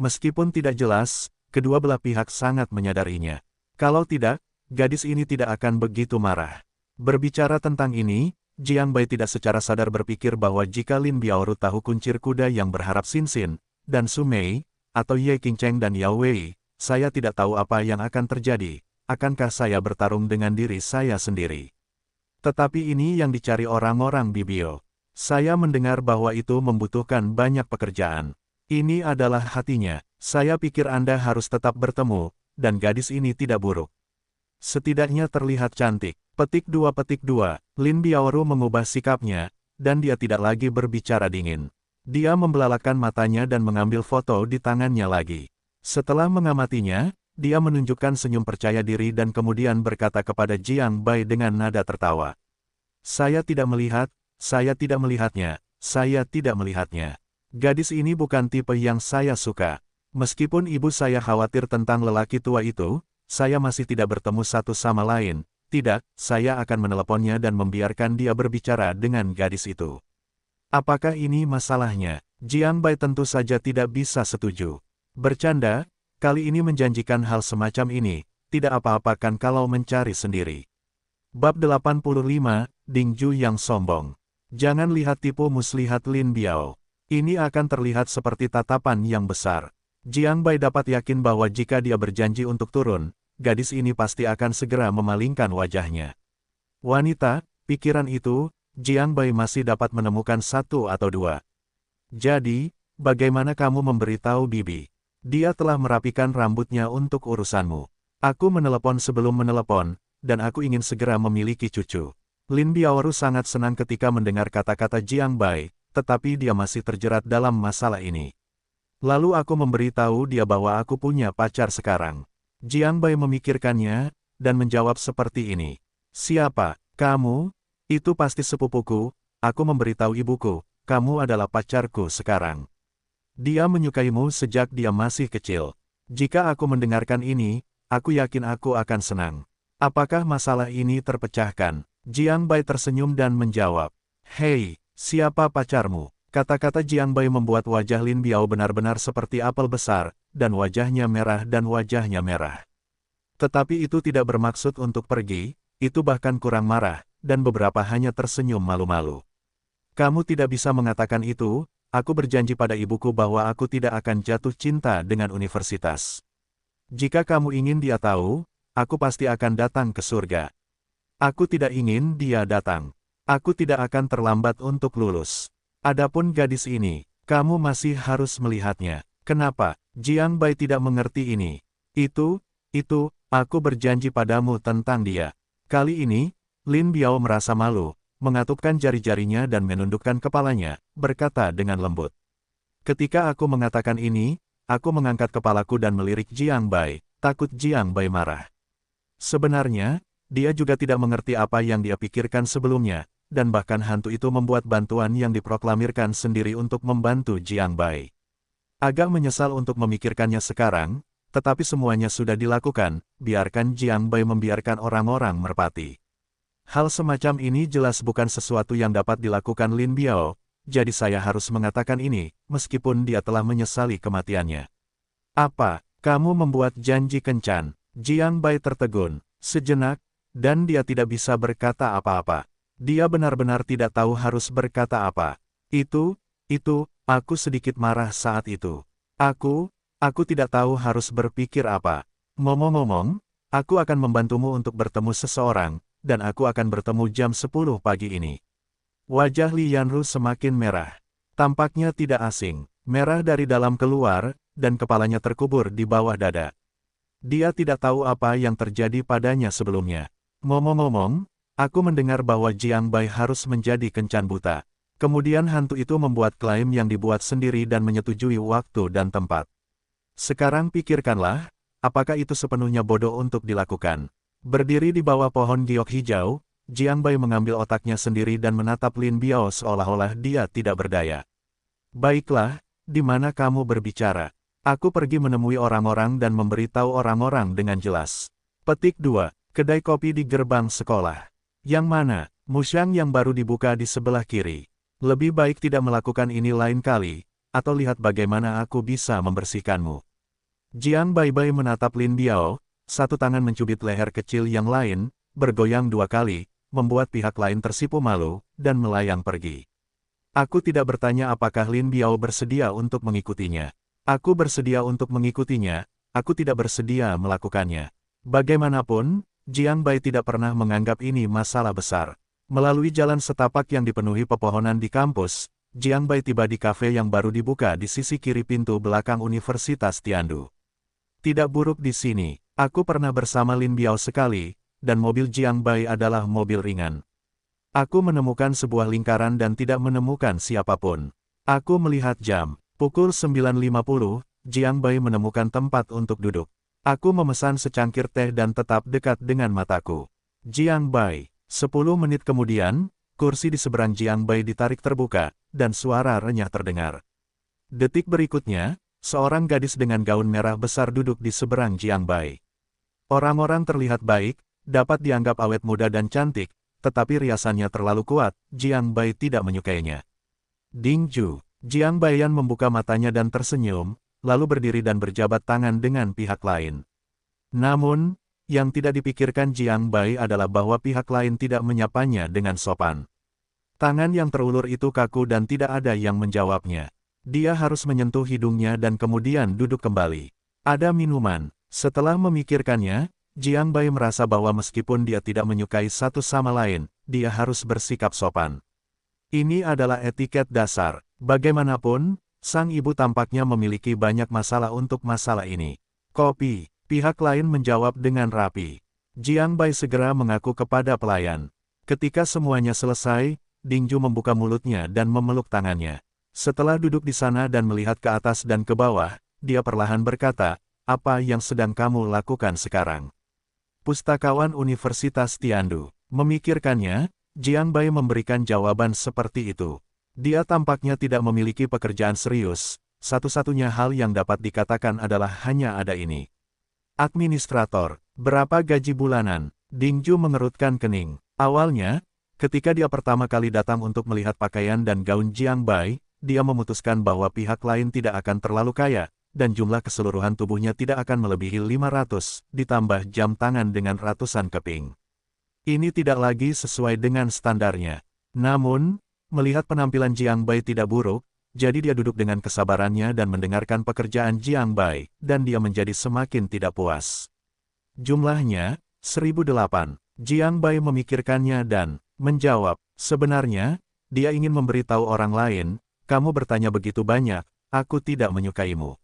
Meskipun tidak jelas, kedua belah pihak sangat menyadarinya. Kalau tidak, gadis ini tidak akan begitu marah. Berbicara tentang ini, Jiang Bai tidak secara sadar berpikir bahwa jika Lin Biaoru tahu kuncir kuda yang berharap Xin Xin, dan Su Mei, atau Ye Qingcheng dan Yao Wei, saya tidak tahu apa yang akan terjadi, akankah saya bertarung dengan diri saya sendiri. Tetapi ini yang dicari orang-orang Bibio. Saya mendengar bahwa itu membutuhkan banyak pekerjaan. Ini adalah hatinya, saya pikir Anda harus tetap bertemu, dan gadis ini tidak buruk. Setidaknya terlihat cantik. Petik 2. Lin Biaoru mengubah sikapnya, dan dia tidak lagi berbicara dingin. Dia membelalakan matanya dan mengambil foto di tangannya lagi. Setelah mengamatinya, dia menunjukkan senyum percaya diri dan kemudian berkata kepada Jiang Bai dengan nada tertawa. Saya tidak melihatnya, saya tidak melihatnya. Gadis ini bukan tipe yang saya suka. Meskipun ibu saya khawatir tentang lelaki tua itu, saya masih tidak bertemu satu sama lain. Tidak, saya akan meneleponnya dan membiarkan dia berbicara dengan gadis itu. Apakah ini masalahnya? Jiang Bai tentu saja tidak bisa setuju. Bercanda, kali ini menjanjikan hal semacam ini, tidak apa-apakan kalau mencari sendiri. Bab 85, Ding Ju yang sombong. Jangan lihat tipu muslihat Lin Biao. Ini akan terlihat seperti tatapan yang besar. Jiang Bai dapat yakin bahwa jika dia berjanji untuk turun, gadis ini pasti akan segera memalingkan wajahnya. Wanita, pikiran itu, Jiang Bai masih dapat menemukan satu atau dua. Jadi, bagaimana kamu memberitahu Bibi? Dia telah merapikan rambutnya untuk urusanmu. Aku menelepon sebelum menelepon, dan aku ingin segera memiliki cucu. Lin Biaoru sangat senang ketika mendengar kata-kata Jiang Bai, tetapi dia masih terjerat dalam masalah ini. Lalu aku memberitahu dia bahwa aku punya pacar sekarang. Jiang Bai memikirkannya, dan menjawab seperti ini. Siapa? Kamu? Itu pasti sepupuku, aku memberitahu ibuku, kamu adalah pacarku sekarang. Dia menyukaimu sejak dia masih kecil. Jika aku mendengarkan ini, aku yakin aku akan senang. Apakah masalah ini terpecahkan? Jiang Bai tersenyum dan menjawab. Hei, siapa pacarmu? Kata-kata Jiang Bai membuat wajah Lin Biao benar-benar seperti apel besar, dan wajahnya merah. Tetapi itu tidak bermaksud untuk pergi, itu bahkan kurang marah, dan beberapa hanya tersenyum malu-malu. Kamu tidak bisa mengatakan itu, aku berjanji pada ibuku bahwa aku tidak akan jatuh cinta dengan universitas. Jika kamu ingin dia tahu, aku pasti akan datang ke surga. Aku tidak ingin dia datang. Aku tidak akan terlambat untuk lulus. Adapun gadis ini, kamu masih harus melihatnya. Kenapa? Jiang Bai tidak mengerti ini. Itu, aku berjanji padamu tentang dia. Kali ini, Lin Biao merasa malu, mengatupkan jari-jarinya dan menundukkan kepalanya, berkata dengan lembut. Ketika aku mengatakan ini, aku mengangkat kepalaku dan melirik Jiang Bai, takut Jiang Bai marah. Sebenarnya, dia juga tidak mengerti apa yang dia pikirkan sebelumnya, dan bahkan hantu itu membuat bantuan yang diproklamirkan sendiri untuk membantu Jiang Bai. Agak menyesal untuk memikirkannya sekarang, tetapi semuanya sudah dilakukan, biarkan Jiang Bai membiarkan orang-orang merpati. Hal semacam ini jelas bukan sesuatu yang dapat dilakukan Lin Biao, jadi saya harus mengatakan ini, meskipun dia telah menyesali kematiannya. Apa, kamu membuat janji kencan? Jiang Bai tertegun, sejenak, dan dia tidak bisa berkata apa-apa. Dia benar-benar tidak tahu harus berkata apa. Itu, aku sedikit marah saat itu. Aku tidak tahu harus berpikir apa. Ngomong-ngomong, aku akan membantumu untuk bertemu seseorang, dan aku akan bertemu jam 10 pagi ini. Wajah Li Yanru semakin merah. Tampaknya tidak asing, merah dari dalam keluar, dan kepalanya terkubur di bawah dada. Dia tidak tahu apa yang terjadi padanya sebelumnya. Ngomong-ngomong, aku mendengar bahwa Jiang Bai harus menjadi kencan buta. Kemudian hantu itu membuat klaim yang dibuat sendiri dan menyetujui waktu dan tempat. Sekarang pikirkanlah, apakah itu sepenuhnya bodoh untuk dilakukan? Berdiri di bawah pohon giok hijau, Jiang Bai mengambil otaknya sendiri dan menatap Lin Biao seolah-olah dia tidak berdaya. Baiklah, di mana kamu berbicara? Aku pergi menemui orang-orang dan memberitahu orang-orang dengan jelas. Petik 2. Kedai kopi di gerbang sekolah. Yang mana? Musyang yang baru dibuka di sebelah kiri. Lebih baik tidak melakukan ini lain kali, atau lihat bagaimana aku bisa membersihkanmu. Jiang Bai menatap Lin Biao, satu tangan mencubit leher kecil yang lain, bergoyang 2 kali, membuat pihak lain tersipu malu, dan melayang pergi. Aku tidak bertanya apakah Lin Biao bersedia untuk mengikutinya. Aku bersedia untuk mengikutinya, aku tidak bersedia melakukannya. Bagaimanapun, Jiang Bai tidak pernah menganggap ini masalah besar. Melalui jalan setapak yang dipenuhi pepohonan di kampus, Jiang Bai tiba di kafe yang baru dibuka di sisi kiri pintu belakang Universitas Tiandu. Tidak buruk di sini, aku pernah bersama Lin Biao sekali, dan mobil Jiang Bai adalah mobil ringan. Aku menemukan sebuah lingkaran dan tidak menemukan siapapun. Aku melihat jam, pukul 9.50, Jiang Bai menemukan tempat untuk duduk. Aku memesan secangkir teh dan tetap dekat dengan mataku. Jiang Bai. 10 menit kemudian, kursi di seberang Jiang Bai ditarik terbuka, dan suara renyah terdengar. Detik berikutnya, seorang gadis dengan gaun merah besar duduk di seberang Jiang Bai. Orang-orang terlihat baik, dapat dianggap awet muda dan cantik, tetapi riasannya terlalu kuat, Jiang Bai tidak menyukainya. Ding Ju. Jiang Baiyan membuka matanya dan tersenyum, lalu berdiri dan berjabat tangan dengan pihak lain. Namun, yang tidak dipikirkan Jiang Bai adalah bahwa pihak lain tidak menyapanya dengan sopan. Tangan yang terulur itu kaku dan tidak ada yang menjawabnya. Dia harus menyentuh hidungnya dan kemudian duduk kembali. Ada minuman. Setelah memikirkannya, Jiang Bai merasa bahwa meskipun dia tidak menyukai satu sama lain, dia harus bersikap sopan. Ini adalah etiket dasar. Bagaimanapun, sang ibu tampaknya memiliki banyak masalah untuk masalah ini. Kopi, pihak lain menjawab dengan rapi. Jiang Bai segera mengaku kepada pelayan. Ketika semuanya selesai, Dingju membuka mulutnya dan memeluk tangannya. Setelah duduk di sana dan melihat ke atas dan ke bawah, dia perlahan berkata, "Apa yang sedang kamu lakukan sekarang?" Pustakawan Universitas Tiandu. Memikirkannya, Jiang Bai memberikan jawaban seperti itu. Dia tampaknya tidak memiliki pekerjaan serius, satu-satunya hal yang dapat dikatakan adalah hanya ada ini. Administrator, berapa gaji bulanan? Dingju mengerutkan kening. Awalnya, ketika dia pertama kali datang untuk melihat pakaian dan gaun Jiang Bai, dia memutuskan bahwa pihak lain tidak akan terlalu kaya, dan jumlah keseluruhan tubuhnya tidak akan melebihi 500, ditambah jam tangan dengan ratusan keping. Ini tidak lagi sesuai dengan standarnya. Namun, melihat penampilan Jiang Bai tidak buruk, jadi dia duduk dengan kesabarannya dan mendengarkan pekerjaan Jiang Bai, dan dia menjadi semakin tidak puas. Jumlahnya, 1008. Jiang Bai memikirkannya dan menjawab, "Sebenarnya, dia ingin memberitahu orang lain, kamu bertanya begitu banyak, aku tidak menyukaimu.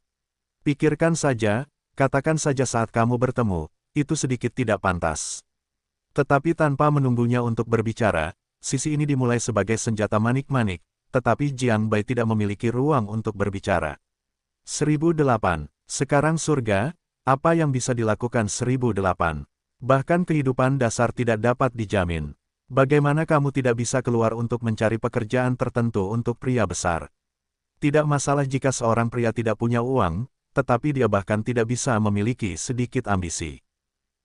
Pikirkan saja, katakan saja saat kamu bertemu, itu sedikit tidak pantas." Tetapi tanpa menunggunya untuk berbicara, sisi ini dimulai sebagai senjata manik-manik, tetapi Jiang Bai tidak memiliki ruang untuk berbicara. 1008. Sekarang surga, apa yang bisa dilakukan 1008? Bahkan kehidupan dasar tidak dapat dijamin. Bagaimana kamu tidak bisa keluar untuk mencari pekerjaan tertentu untuk pria besar? Tidak masalah jika seorang pria tidak punya uang, tetapi dia bahkan tidak bisa memiliki sedikit ambisi.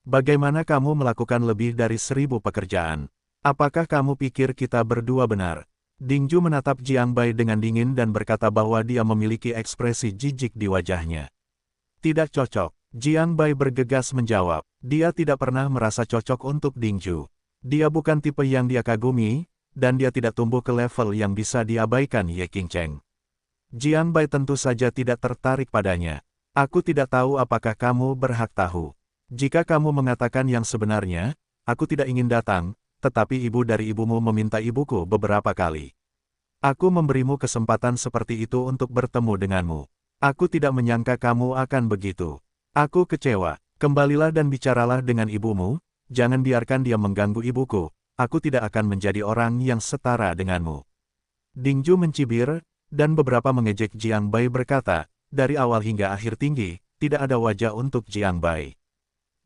Bagaimana kamu melakukan lebih dari 1000 pekerjaan? Apakah kamu pikir kita berdua benar? Dingju menatap Jiang Bai dengan dingin dan berkata bahwa dia memiliki ekspresi jijik di wajahnya. Tidak cocok. Jiang Bai bergegas menjawab. Dia tidak pernah merasa cocok untuk Dingju. Dia bukan tipe yang dia kagumi, dan dia tidak tumbuh ke level yang bisa diabaikan Ye Qingcheng. Jiang Bai tentu saja tidak tertarik padanya. Aku tidak tahu apakah kamu berhak tahu. Jika kamu mengatakan yang sebenarnya, aku tidak ingin datang, tetapi ibu dari ibumu meminta ibuku beberapa kali. Aku memberimu kesempatan seperti itu untuk bertemu denganmu. Aku tidak menyangka kamu akan begitu. Aku kecewa. Kembalilah dan bicaralah dengan ibumu, jangan biarkan dia mengganggu ibuku, aku tidak akan menjadi orang yang setara denganmu. Dingju mencibir, dan beberapa mengejek Jiang Bai berkata, dari awal hingga akhir tinggi, tidak ada wajah untuk Jiang Bai.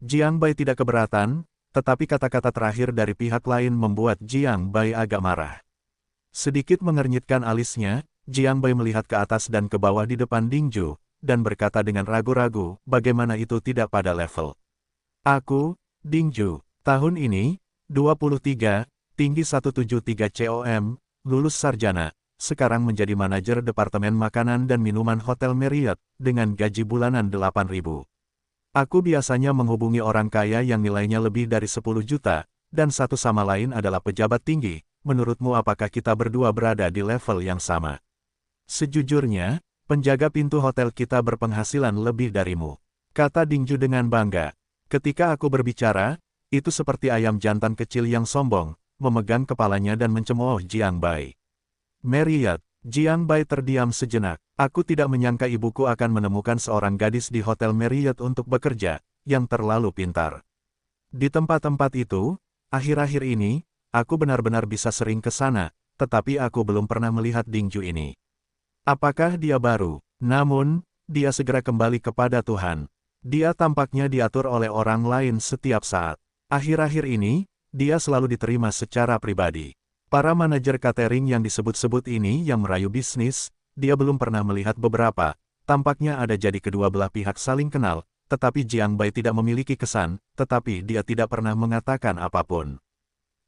Jiang Bai tidak keberatan, tetapi kata-kata terakhir dari pihak lain membuat Jiang Bai agak marah. Sedikit mengernyitkan alisnya, Jiang Bai melihat ke atas dan ke bawah di depan Dingju, dan berkata dengan ragu-ragu, bagaimana itu tidak pada level. Aku, Dingju, tahun ini, 23, tinggi 173 cm, lulus sarjana, sekarang menjadi manajer Departemen Makanan dan Minuman Hotel Marriott, dengan gaji bulanan 8.000. Aku biasanya menghubungi orang kaya yang nilainya lebih dari 10 juta, dan satu sama lain adalah pejabat tinggi, menurutmu apakah kita berdua berada di level yang sama? Sejujurnya, penjaga pintu hotel kita berpenghasilan lebih darimu, kata Dingju dengan bangga. Ketika aku berbicara, itu seperti ayam jantan kecil yang sombong, memegang kepalanya dan mencemooh Jiang Bai. Marriott, Jiang Bai terdiam sejenak. Aku tidak menyangka ibuku akan menemukan seorang gadis di Hotel Marriott untuk bekerja, yang terlalu pintar. Di tempat-tempat itu, akhir-akhir ini, aku benar-benar bisa sering ke sana, tetapi aku belum pernah melihat Dingju ini. Apakah dia baru? Namun, dia segera kembali kepada Tuhan. Dia tampaknya diatur oleh orang lain setiap saat. Akhir-akhir ini, dia selalu diterima secara pribadi. Para manajer catering yang disebut-sebut ini yang merayu bisnis, dia belum pernah melihat beberapa. Tampaknya ada jadi kedua belah pihak saling kenal, tetapi Jiang Bai tidak memiliki kesan, tetapi dia tidak pernah mengatakan apapun.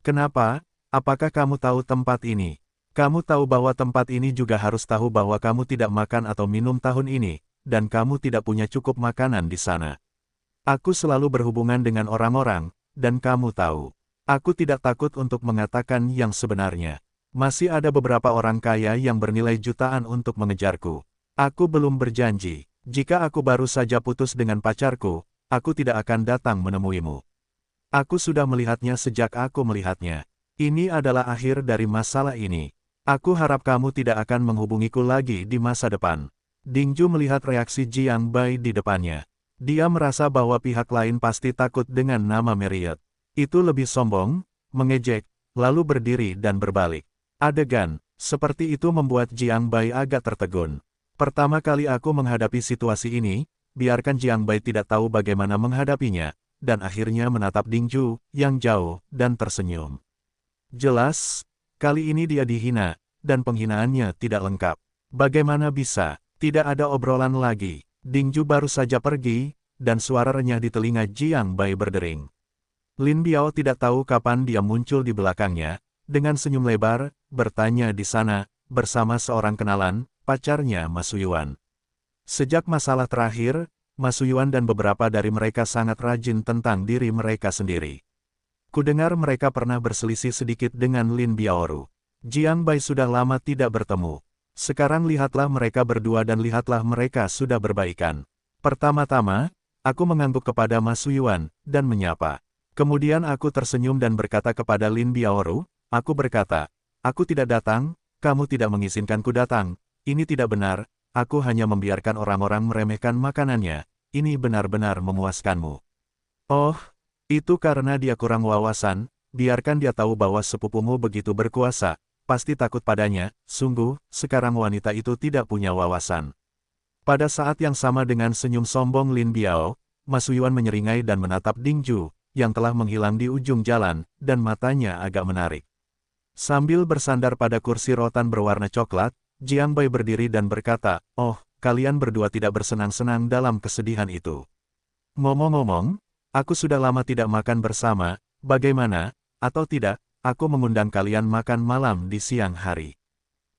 Kenapa? Apakah kamu tahu tempat ini? Kamu tahu bahwa tempat ini juga harus tahu bahwa kamu tidak makan atau minum tahun ini, dan kamu tidak punya cukup makanan di sana. Aku selalu berhubungan dengan orang-orang, dan kamu tahu. Aku tidak takut untuk mengatakan yang sebenarnya. Masih ada beberapa orang kaya yang bernilai jutaan untuk mengejarku. Aku belum berjanji. Jika aku baru saja putus dengan pacarku, aku tidak akan datang menemuimu. Aku sudah melihatnya sejak aku melihatnya. Ini adalah akhir dari masalah ini. Aku harap kamu tidak akan menghubungiku lagi di masa depan. Dingju melihat reaksi Jiang Bai di depannya. Dia merasa bahwa pihak lain pasti takut dengan nama Marriott. Itu lebih sombong, mengejek, lalu berdiri dan berbalik. Adegan seperti itu membuat Jiang Bai agak tertegun. Pertama kali aku menghadapi situasi ini, biarkan Jiang Bai tidak tahu bagaimana menghadapinya, dan akhirnya menatap Ding Ju yang jauh dan tersenyum. Jelas, kali ini dia dihina, dan penghinaannya tidak lengkap. Bagaimana bisa? Tidak ada obrolan lagi. Ding Ju baru saja pergi, dan suara renyah di telinga Jiang Bai berdering. Lin Biao tidak tahu kapan dia muncul di belakangnya, dengan senyum lebar, bertanya di sana, bersama seorang kenalan, pacarnya Ma Suyuan. Sejak masalah terakhir, Ma Suyuan dan beberapa dari mereka sangat rajin tentang diri mereka sendiri. Kudengar mereka pernah berselisih sedikit dengan Lin Biaoru. Jiang Bai sudah lama tidak bertemu. Sekarang lihatlah mereka berdua dan lihatlah mereka sudah berbaikan. Pertama-tama, aku mengangguk kepada Ma Suyuan, dan menyapa. Kemudian aku tersenyum dan berkata kepada Lin Biaoru, aku berkata, aku tidak datang, kamu tidak mengizinkanku datang, ini tidak benar, aku hanya membiarkan orang-orang meremehkan makanannya, ini benar-benar memuaskanmu. Oh, itu karena dia kurang wawasan, biarkan dia tahu bahwa sepupumu begitu berkuasa, pasti takut padanya, sungguh, sekarang wanita itu tidak punya wawasan. Pada saat yang sama dengan senyum sombong Lin Biao, Ma Suyuan menyeringai dan menatap Ding Ju, yang telah menghilang di ujung jalan, dan matanya agak menarik. Sambil bersandar pada kursi rotan berwarna coklat, Jiang Bai berdiri dan berkata, oh, kalian berdua tidak bersenang-senang dalam kesedihan itu. Ngomong-ngomong, aku sudah lama tidak makan bersama, bagaimana, atau tidak, aku mengundang kalian makan malam di siang hari.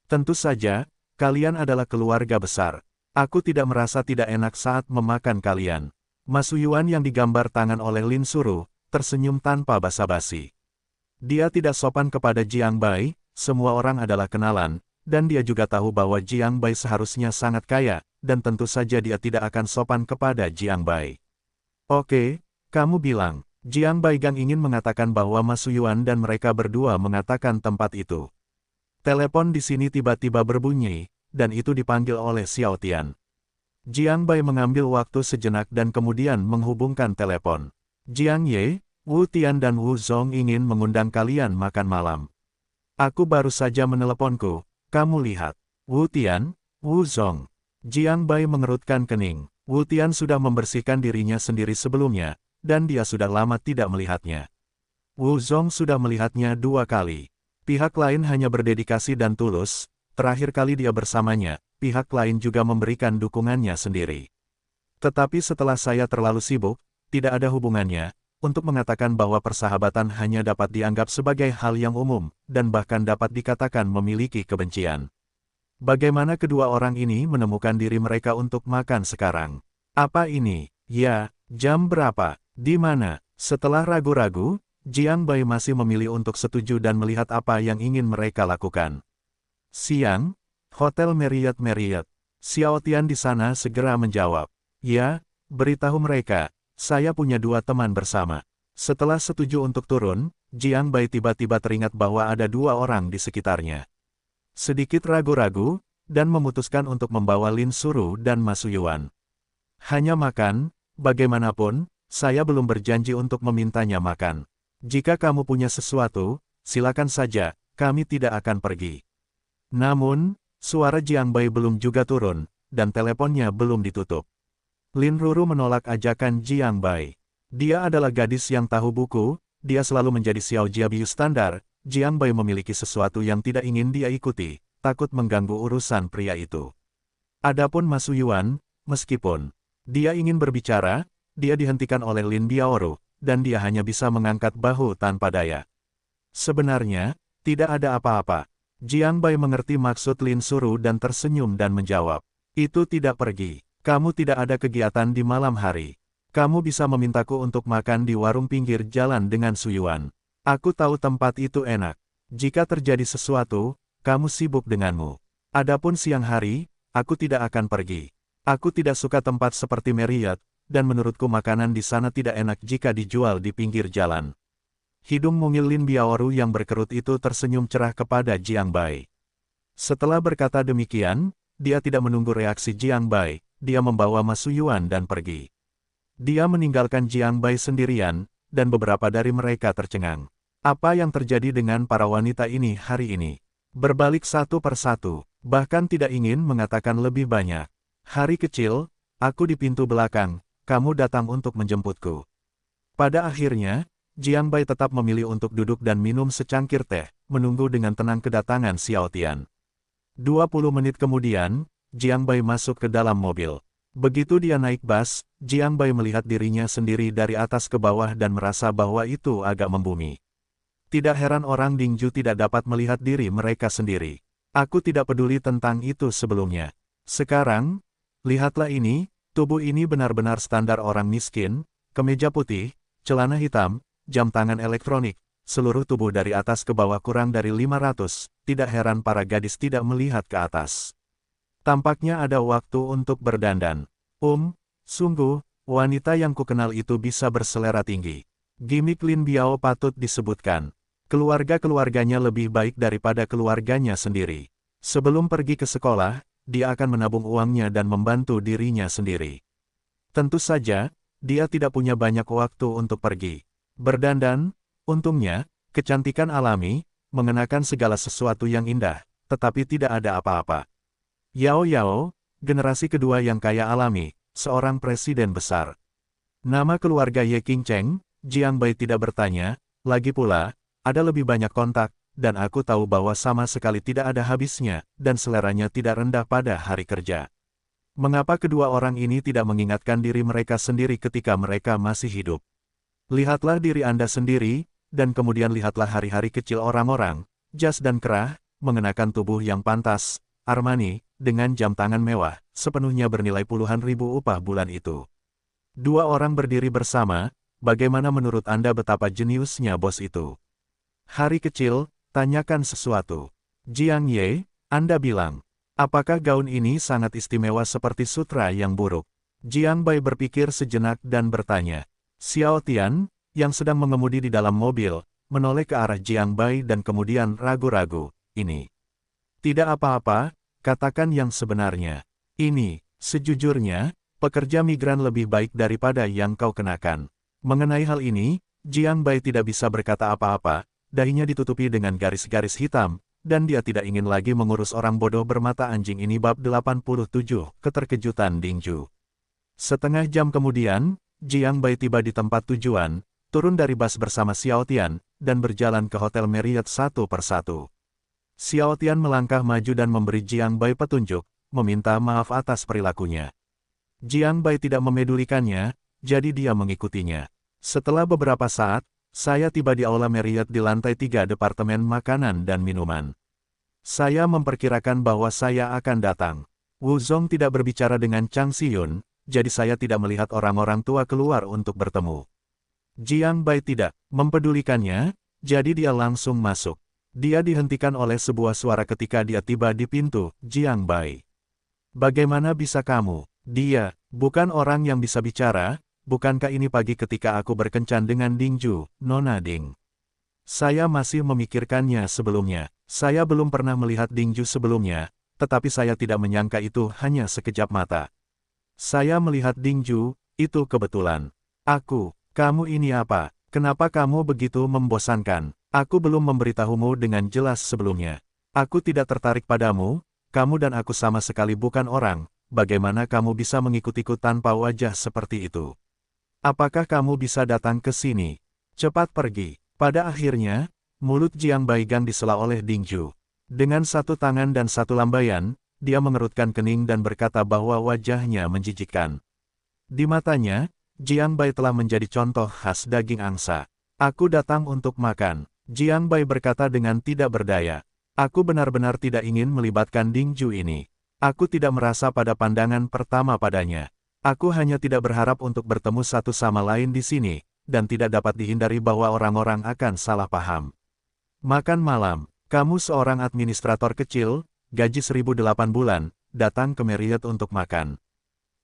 Tentu saja, kalian adalah keluarga besar. Aku tidak merasa tidak enak saat memakan kalian. Ma Suyuan yang digambar tangan oleh Lin Suru, tersenyum tanpa basa-basi. Dia tidak sopan kepada Jiang Bai, semua orang adalah kenalan, dan dia juga tahu bahwa Jiang Bai seharusnya sangat kaya, dan tentu saja dia tidak akan sopan kepada Jiang Bai. Oke, kamu bilang, Jiang Bai Gang ingin mengatakan bahwa Ma Suyuan dan mereka berdua mengatakan tempat itu. Telepon di sini tiba-tiba berbunyi, dan itu dipanggil oleh Xiao Tian. Jiang Bai mengambil waktu sejenak dan kemudian menghubungkan telepon. Jiang Ye, Wu Tian dan Wu Zong ingin mengundang kalian makan malam. Aku baru saja meneleponku, kamu lihat. Wu Tian, Wu Zong. Jiang Bai mengerutkan kening. Wu Tian sudah membersihkan dirinya sendiri sebelumnya, dan dia sudah lama tidak melihatnya. Wu Zong sudah melihatnya 2 kali. Pihak lain hanya berdedikasi dan tulus, terakhir kali dia bersamanya, pihak lain juga memberikan dukungannya sendiri. Tetapi setelah saya terlalu sibuk, tidak ada hubungannya, untuk mengatakan bahwa persahabatan hanya dapat dianggap sebagai hal yang umum, dan bahkan dapat dikatakan memiliki kebencian. Bagaimana kedua orang ini menemukan diri mereka untuk makan sekarang? Apa ini? Ya, jam berapa? Di mana? Setelah ragu-ragu, Jiang Bai masih memilih untuk setuju dan melihat apa yang ingin mereka lakukan. Siang, Hotel Marriott. Xiao Tian di sana segera menjawab. Ya, beritahu mereka, saya punya 2 teman bersama. Setelah setuju untuk turun, Jiang Bai tiba-tiba teringat bahwa ada 2 orang di sekitarnya. Sedikit ragu-ragu, dan memutuskan untuk membawa Lin Suru dan Ma Suyuan. Hanya makan, bagaimanapun, saya belum berjanji untuk memintanya makan. Jika kamu punya sesuatu, silakan saja, kami tidak akan pergi. Namun, suara Jiang Bai belum juga turun, dan teleponnya belum ditutup. Lin Ruru menolak ajakan Jiang Bai. Dia adalah gadis yang tahu buku, dia selalu menjadi Xiao Jiabiu standar, Jiang Bai memiliki sesuatu yang tidak ingin dia ikuti, takut mengganggu urusan pria itu. Adapun Ma Suyuan, meskipun dia ingin berbicara, dia dihentikan oleh Lin Biaoru, dan dia hanya bisa mengangkat bahu tanpa daya. Sebenarnya, tidak ada apa-apa. Jiang Bai mengerti maksud Lin Suru dan tersenyum dan menjawab, itu tidak pergi. Kamu tidak ada kegiatan di malam hari. Kamu bisa memintaku untuk makan di warung pinggir jalan dengan Suyuan. Aku tahu tempat itu enak. Jika terjadi sesuatu, kamu sibuk denganmu. Adapun siang hari, aku tidak akan pergi. Aku tidak suka tempat seperti Marriott, dan menurutku makanan di sana tidak enak jika dijual di pinggir jalan. Hidung mungil Lin Biaoru yang berkerut itu tersenyum cerah kepada Jiang Bai. Setelah berkata demikian, dia tidak menunggu reaksi Jiang Bai. Dia membawa Ma Suyuan dan pergi. Dia meninggalkan Jiang Bai sendirian, dan beberapa dari mereka tercengang. Apa yang terjadi dengan para wanita ini hari ini? Berbalik satu persatu, bahkan tidak ingin mengatakan lebih banyak. Hari kecil, aku di pintu belakang, kamu datang untuk menjemputku. Pada akhirnya, Jiang Bai tetap memilih untuk duduk dan minum secangkir teh, menunggu dengan tenang kedatangan Xiao Tian. 20 menit kemudian, Jiang Bai masuk ke dalam mobil. Begitu dia naik bus, Jiang Bai melihat dirinya sendiri dari atas ke bawah dan merasa bahwa itu agak membumi. Tidak heran orang Dingju tidak dapat melihat diri mereka sendiri. Aku tidak peduli tentang itu sebelumnya. Sekarang, lihatlah ini, tubuh ini benar-benar standar orang miskin, kemeja putih, celana hitam, jam tangan elektronik, seluruh tubuh dari atas ke bawah kurang dari 500, tidak heran para gadis tidak melihat ke atas. Tampaknya ada waktu untuk berdandan. Sungguh, wanita yang kukenal itu bisa berselera tinggi. Gimik Lin Biao patut disebutkan. Keluarga-keluarganya lebih baik daripada keluarganya sendiri. Sebelum pergi ke sekolah, dia akan menabung uangnya dan membantu dirinya sendiri. Tentu saja, dia tidak punya banyak waktu untuk pergi. Berdandan, untungnya, kecantikan alami, mengenakan segala sesuatu yang indah, tetapi tidak ada apa-apa. Yao Yao, generasi kedua yang kaya alami, seorang presiden besar. Nama keluarga Ye Qingcheng, Jiang Bai tidak bertanya, lagi pula, ada lebih banyak kontak, dan aku tahu bahwa sama sekali tidak ada habisnya, dan seleranya tidak rendah pada hari kerja. Mengapa kedua orang ini tidak mengingatkan diri mereka sendiri ketika mereka masih hidup? Lihatlah diri Anda sendiri, dan kemudian lihatlah hari-hari kecil orang-orang, jas dan kerah, mengenakan tubuh yang pantas, Armani, dengan jam tangan mewah, sepenuhnya bernilai puluhan ribu upah bulan itu. Dua orang berdiri bersama, bagaimana menurut Anda betapa jeniusnya bos itu? Hari kecil, tanyakan sesuatu. Jiang Ye, Anda bilang, apakah gaun ini sangat istimewa seperti sutra yang buruk? Jiang Bai berpikir sejenak dan bertanya. Xiao Tian, yang sedang mengemudi di dalam mobil, menoleh ke arah Jiang Bai dan kemudian ragu-ragu. Ini tidak apa-apa, katakan yang sebenarnya. Ini, sejujurnya, pekerja migran lebih baik daripada yang kau kenakan. Mengenai hal ini, Jiang Bai tidak bisa berkata apa-apa. Dahinya ditutupi dengan garis-garis hitam, dan dia tidak ingin lagi mengurus orang bodoh bermata anjing ini. Bab 87, Keterkejutan Dingju. Setengah jam kemudian, Jiang Bai tiba di tempat tujuan, turun dari bus bersama Xiao Tian, dan berjalan ke Hotel Marriott satu persatu. Xiao Tian melangkah maju dan memberi Jiang Bai petunjuk, meminta maaf atas perilakunya. Jiang Bai tidak memedulikannya, jadi dia mengikutinya. Setelah beberapa saat, saya tiba di Aula Marriott di lantai 3 Departemen Makanan dan Minuman. Saya memperkirakan bahwa saya akan datang. Wu Zong tidak berbicara dengan Chang Xiyun, jadi saya tidak melihat orang-orang tua keluar untuk bertemu. Jiang Bai tidak mempedulikannya, jadi dia langsung masuk. Dia dihentikan oleh sebuah suara ketika dia tiba di pintu. Jiang Bai. Bagaimana bisa kamu? Dia, bukan orang yang bisa bicara. Bukankah ini pagi ketika aku berkencan dengan Dingju, Nona Ding? Saya masih memikirkannya sebelumnya. Saya belum pernah melihat Dingju sebelumnya, tetapi saya tidak menyangka itu hanya sekejap mata. Saya melihat Dingju, itu kebetulan. Kamu ini apa? Kenapa kamu begitu membosankan? Aku belum memberitahumu dengan jelas sebelumnya. Aku tidak tertarik padamu, kamu dan aku sama sekali bukan orang. Bagaimana kamu bisa mengikutiku tanpa wajah seperti itu? Apakah kamu bisa datang ke sini? Cepat pergi. Pada akhirnya, mulut Jiang Bai Gang disela oleh Dingju. Dengan satu tangan dan satu lambaian, dia mengerutkan kening dan berkata bahwa wajahnya menjijikkan. Di matanya, Jiang Bai telah menjadi contoh khas daging angsa. Aku datang untuk makan. Jiang Bai berkata dengan tidak berdaya. Aku benar-benar tidak ingin melibatkan Dingju ini. Aku tidak merasa pada pandangan pertama padanya. Aku hanya tidak berharap untuk bertemu satu sama lain di sini, dan tidak dapat dihindari bahwa orang-orang akan salah paham. Makan malam, kamu seorang administrator kecil, gaji 1.008 bulan, datang ke Marriott untuk makan.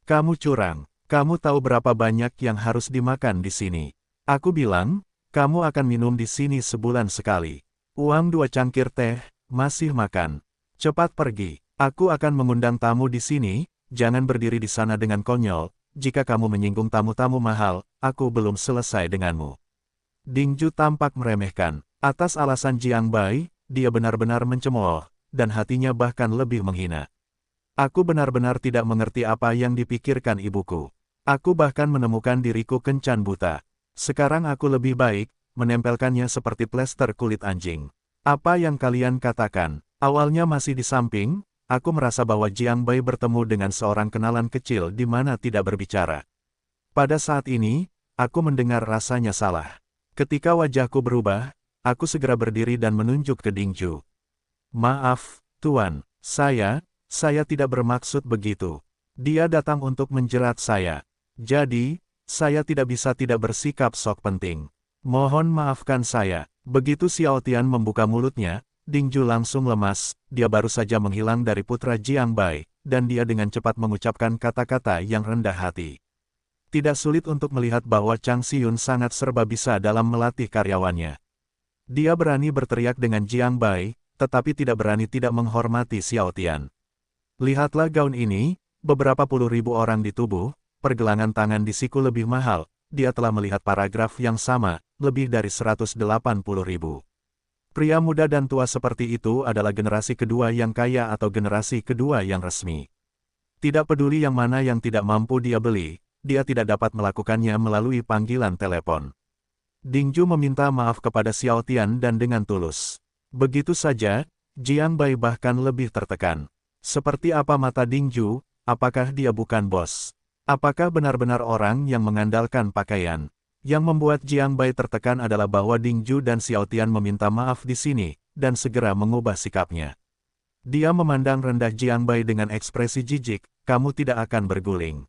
Kamu curang, kamu tahu berapa banyak yang harus dimakan di sini. Aku bilang, kamu akan minum di sini sebulan sekali. Uang 2 cangkir teh, masih makan. Cepat pergi, aku akan mengundang tamu di sini. Jangan berdiri di sana dengan konyol, jika kamu menyinggung tamu-tamu mahal, aku belum selesai denganmu. Dingju tampak meremehkan. Atas alasan Jiang Bai, dia benar-benar mencemooh, dan hatinya bahkan lebih menghina. Aku benar-benar tidak mengerti apa yang dipikirkan ibuku. Aku bahkan menemukan diriku kencan buta. Sekarang aku lebih baik, menempelkannya seperti plester kulit anjing. Apa yang kalian katakan? Awalnya masih di samping, aku merasa bahwa Jiang Bai bertemu dengan seorang kenalan kecil di mana tidak berbicara. Pada saat ini, aku mendengar rasanya salah. Ketika wajahku berubah, aku segera berdiri dan menunjuk ke Dingju. Maaf, Tuan, saya tidak bermaksud begitu. Dia datang untuk menjerat saya. Jadi, saya tidak bisa tidak bersikap sok penting. Mohon maafkan saya. Begitu Xiao Tian membuka mulutnya, Dingju langsung lemas, dia baru saja menghilang dari putra Jiang Bai, dan dia dengan cepat mengucapkan kata-kata yang rendah hati. Tidak sulit untuk melihat bahwa Chang Xiyun sangat serba bisa dalam melatih karyawannya. Dia berani berteriak dengan Jiang Bai, tetapi tidak berani tidak menghormati Xiao Tian. Lihatlah gaun ini, beberapa puluh ribu orang di tubuh, pergelangan tangan di siku lebih mahal, dia telah melihat paragraf yang sama, lebih dari 180 ribu. Pria muda dan tua seperti itu adalah generasi kedua yang kaya atau generasi kedua yang resmi. Tidak peduli yang mana yang tidak mampu dia beli, dia tidak dapat melakukannya melalui panggilan telepon. Dingju meminta maaf kepada Xiao Tian dan dengan tulus. Begitu saja, Jiang Bai bahkan lebih tertekan. Seperti apa mata Dingju, apakah dia bukan bos? Apakah benar-benar orang yang mengandalkan pakaian? Yang membuat Jiang Bai tertekan adalah bahwa Dingju dan Xiao Tian meminta maaf di sini, dan segera mengubah sikapnya. Dia memandang rendah Jiang Bai dengan ekspresi jijik, kamu tidak akan berguling.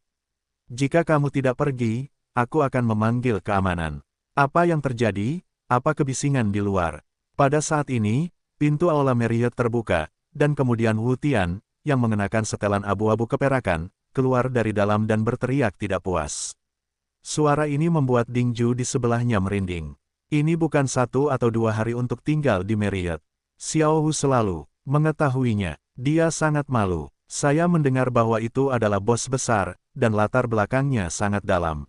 Jika kamu tidak pergi, aku akan memanggil keamanan. Apa yang terjadi? Apa kebisingan di luar? Pada saat ini, pintu aula Marriott terbuka, dan kemudian Wu Tian, yang mengenakan setelan abu-abu keperakan, keluar dari dalam dan berteriak tidak puas. Suara ini membuat Dingju di sebelahnya merinding. Ini bukan 1 atau 2 hari untuk tinggal di Marriott. Xiao Hu selalu mengetahuinya. Dia sangat malu. Saya mendengar bahwa itu adalah bos besar, dan latar belakangnya sangat dalam.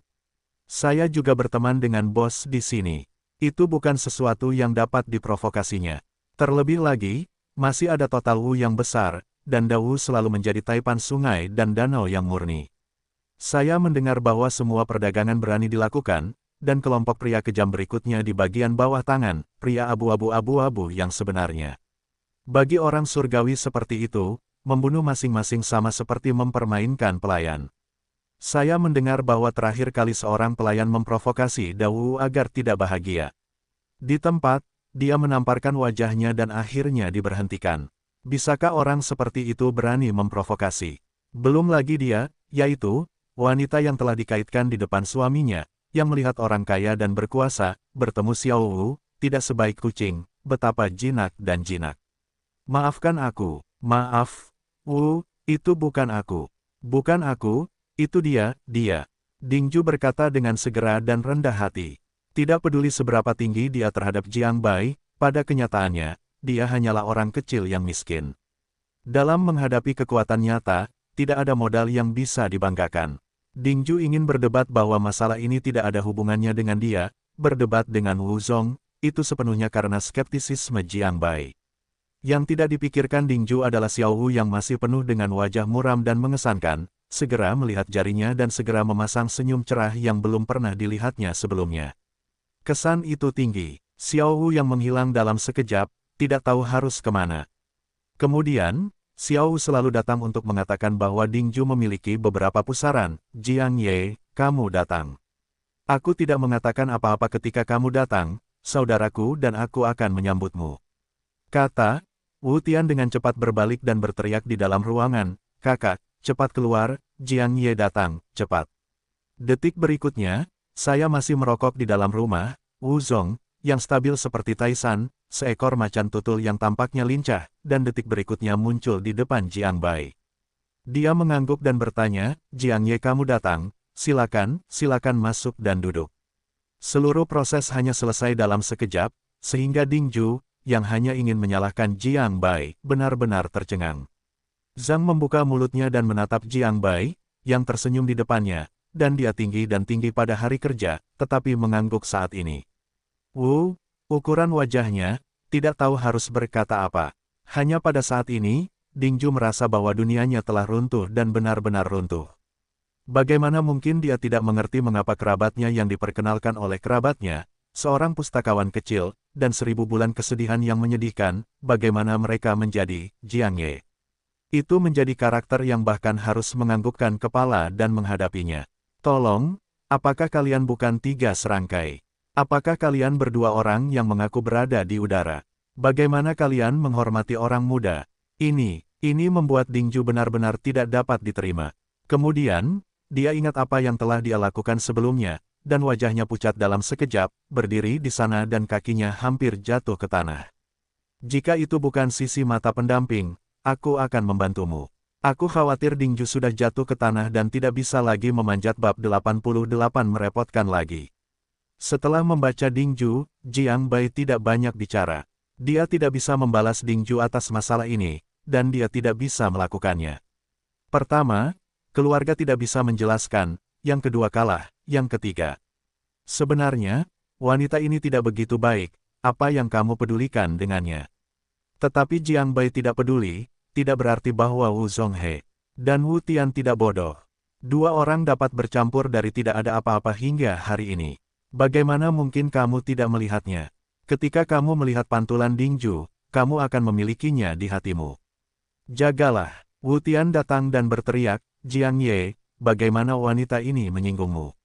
Saya juga berteman dengan bos di sini. Itu bukan sesuatu yang dapat diprovokasinya. Terlebih lagi, masih ada total Wu yang besar, dan Dawu selalu menjadi taipan sungai dan danau yang murni. Saya mendengar bahwa semua perdagangan berani dilakukan, dan kelompok pria kejam berikutnya di bagian bawah tangan, pria abu-abu yang sebenarnya. Bagi orang surgawi seperti itu, membunuh masing-masing sama seperti mempermainkan pelayan. Saya mendengar bahwa terakhir kali seorang pelayan memprovokasi Dawu agar tidak bahagia. Di tempat, dia menamparkan wajahnya dan akhirnya diberhentikan. Bisakah orang seperti itu berani memprovokasi? Belum lagi dia, yaitu, wanita yang telah dikaitkan di depan suaminya, yang melihat orang kaya dan berkuasa, bertemu Xiao Wu, tidak sebaik kucing, betapa jinak dan jinak. Maafkan aku, maaf, Wu, itu bukan aku. Bukan aku, itu dia. Dingju berkata dengan segera dan rendah hati. Tidak peduli seberapa tinggi dia terhadap Jiang Bai, pada kenyataannya, dia hanyalah orang kecil yang miskin. Dalam menghadapi kekuatan nyata, tidak ada modal yang bisa dibanggakan. Dingju ingin berdebat bahwa masalah ini tidak ada hubungannya dengan dia, berdebat dengan Wu Zong, itu sepenuhnya karena skeptisisme Jiang Bai. Yang tidak dipikirkan Dingju adalah Xiao Wu yang masih penuh dengan wajah muram dan mengesankan, segera melihat jarinya dan segera memasang senyum cerah yang belum pernah dilihatnya sebelumnya. Kesan itu tinggi, Xiao Wu yang menghilang dalam sekejap, tidak tahu harus kemana. Kemudian, Xiao Wu selalu datang untuk mengatakan bahwa Dingju memiliki beberapa pusaran. Jiang Ye, kamu datang. Aku tidak mengatakan apa-apa ketika kamu datang, saudaraku dan aku akan menyambutmu. Kata, Wu Tian dengan cepat berbalik dan berteriak di dalam ruangan, kakak, cepat keluar, Jiang Ye datang, cepat. Detik berikutnya, saya masih merokok di dalam rumah, Wu Zong, yang stabil seperti Taisan, seekor macan tutul yang tampaknya lincah, dan detik berikutnya muncul di depan Jiang Bai. Dia mengangguk dan bertanya, Jiang Ye kamu datang, silakan masuk dan duduk. Seluruh proses hanya selesai dalam sekejap, sehingga Dingju, yang hanya ingin menyalahkan Jiang Bai, benar-benar tercengang. Zhang membuka mulutnya dan menatap Jiang Bai, yang tersenyum di depannya, dan dia tinggi pada hari kerja, tetapi mengangguk saat ini. Wu, ukuran wajahnya, tidak tahu harus berkata apa. Hanya pada saat ini, Dingju merasa bahwa dunianya telah runtuh dan benar-benar runtuh. Bagaimana mungkin dia tidak mengerti mengapa kerabatnya yang diperkenalkan oleh kerabatnya, seorang pustakawan kecil, dan 1000 bulan kesedihan yang menyedihkan, bagaimana mereka menjadi Jiang Ye. Itu menjadi karakter yang bahkan harus menganggukkan kepala dan menghadapinya. Tolong, apakah kalian bukan 3 serangkai? Apakah kalian berdua orang yang mengaku berada di udara? Bagaimana kalian menghormati orang muda? Ini membuat Dingju benar-benar tidak dapat diterima. Kemudian, dia ingat apa yang telah dia lakukan sebelumnya, dan wajahnya pucat dalam sekejap, berdiri di sana dan kakinya hampir jatuh ke tanah. Jika itu bukan sisi mata pendamping, aku akan membantumu. Aku khawatir Dingju sudah jatuh ke tanah dan tidak bisa lagi memanjat bab 88 merepotkan lagi. Setelah membaca Dingju, Jiang Bai tidak banyak bicara. Dia tidak bisa membalas Dingju atas masalah ini, dan dia tidak bisa melakukannya. Pertama, keluarga tidak bisa menjelaskan, yang kedua kalah, yang ketiga. Sebenarnya, wanita ini tidak begitu baik, apa yang kamu pedulikan dengannya? Tetapi Jiang Bai tidak peduli, tidak berarti bahwa Wu Zonghe dan Wu Tian tidak bodoh. Dua orang dapat bercampur dari tidak ada apa-apa hingga hari ini. Bagaimana mungkin kamu tidak melihatnya? Ketika kamu melihat pantulan Dingju, kamu akan memilikinya di hatimu. Jagalah. Wu Tian datang dan berteriak, Jiang Ye, bagaimana wanita ini menyinggungmu?